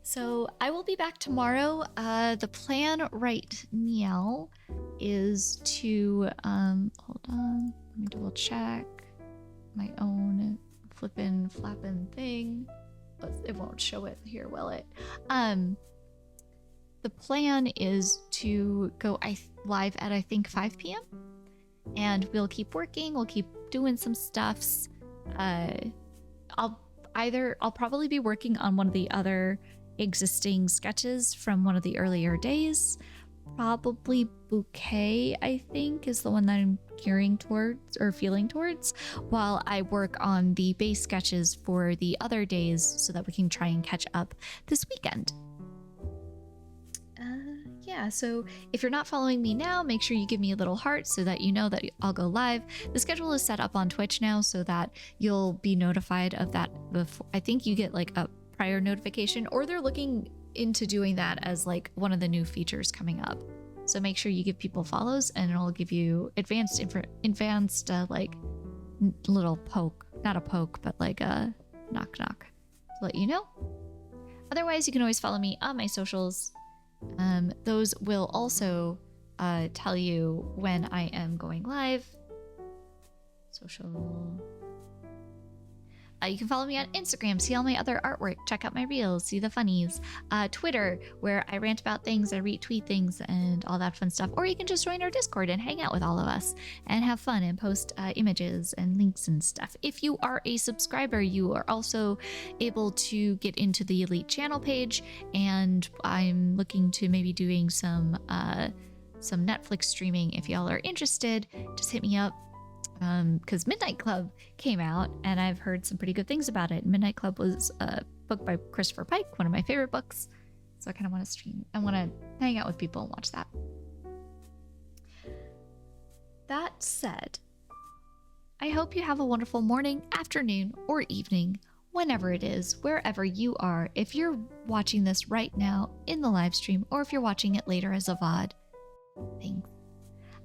So I will be back tomorrow. The plan right now is to, hold on, let me double check my own flappin' thing. It won't show it here, will it? The plan is to go live at, I think, 5 p.m. And we'll keep working, we'll keep doing some stuffs. I'll probably be working on one of the other existing sketches from one of the earlier days. Probably Bouquet, I think, is the one that I'm gearing towards or feeling towards, while I work on the base sketches for the other days so that we can try and catch up this weekend. Yeah, so if you're not following me now, make sure you give me a little heart so that you know that I'll go live. The schedule is set up on Twitch now so that you'll be notified of that before. I think you get like a prior notification, or they're looking into doing that as like one of the new features coming up. So make sure you give people follows, and it'll give you advanced like little poke, not a poke, but like a knock to let you know. Otherwise, you can always follow me on my socials. Those will also tell you when I am going live. Social. You can follow me on Instagram, see all my other artwork, check out my reels, see the funnies. Twitter, where I rant about things, I retweet things, and all that fun stuff. Or you can just join our Discord and hang out with all of us and have fun and post images and links and stuff. If you are a subscriber, you are also able to get into the Elite channel page, and I'm looking to maybe doing some Netflix streaming. If y'all are interested, just hit me up. Because Midnight Club came out, and I've heard some pretty good things about it. Midnight Club was a book by Christopher Pike, one of my favorite books. So I kind of want to stream. I want to hang out with people and watch that. That said, I hope you have a wonderful morning, afternoon, or evening, whenever it is, wherever you are. If you're watching this right now in the live stream, or if you're watching it later as a VOD, thanks.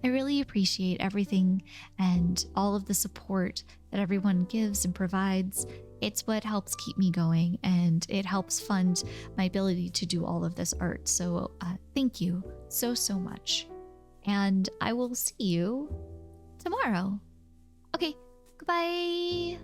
I really appreciate everything and all of the support that everyone gives and provides. It's what helps keep me going, and it helps fund my ability to do all of this art. So thank you so much. And I will see you tomorrow. Okay, goodbye.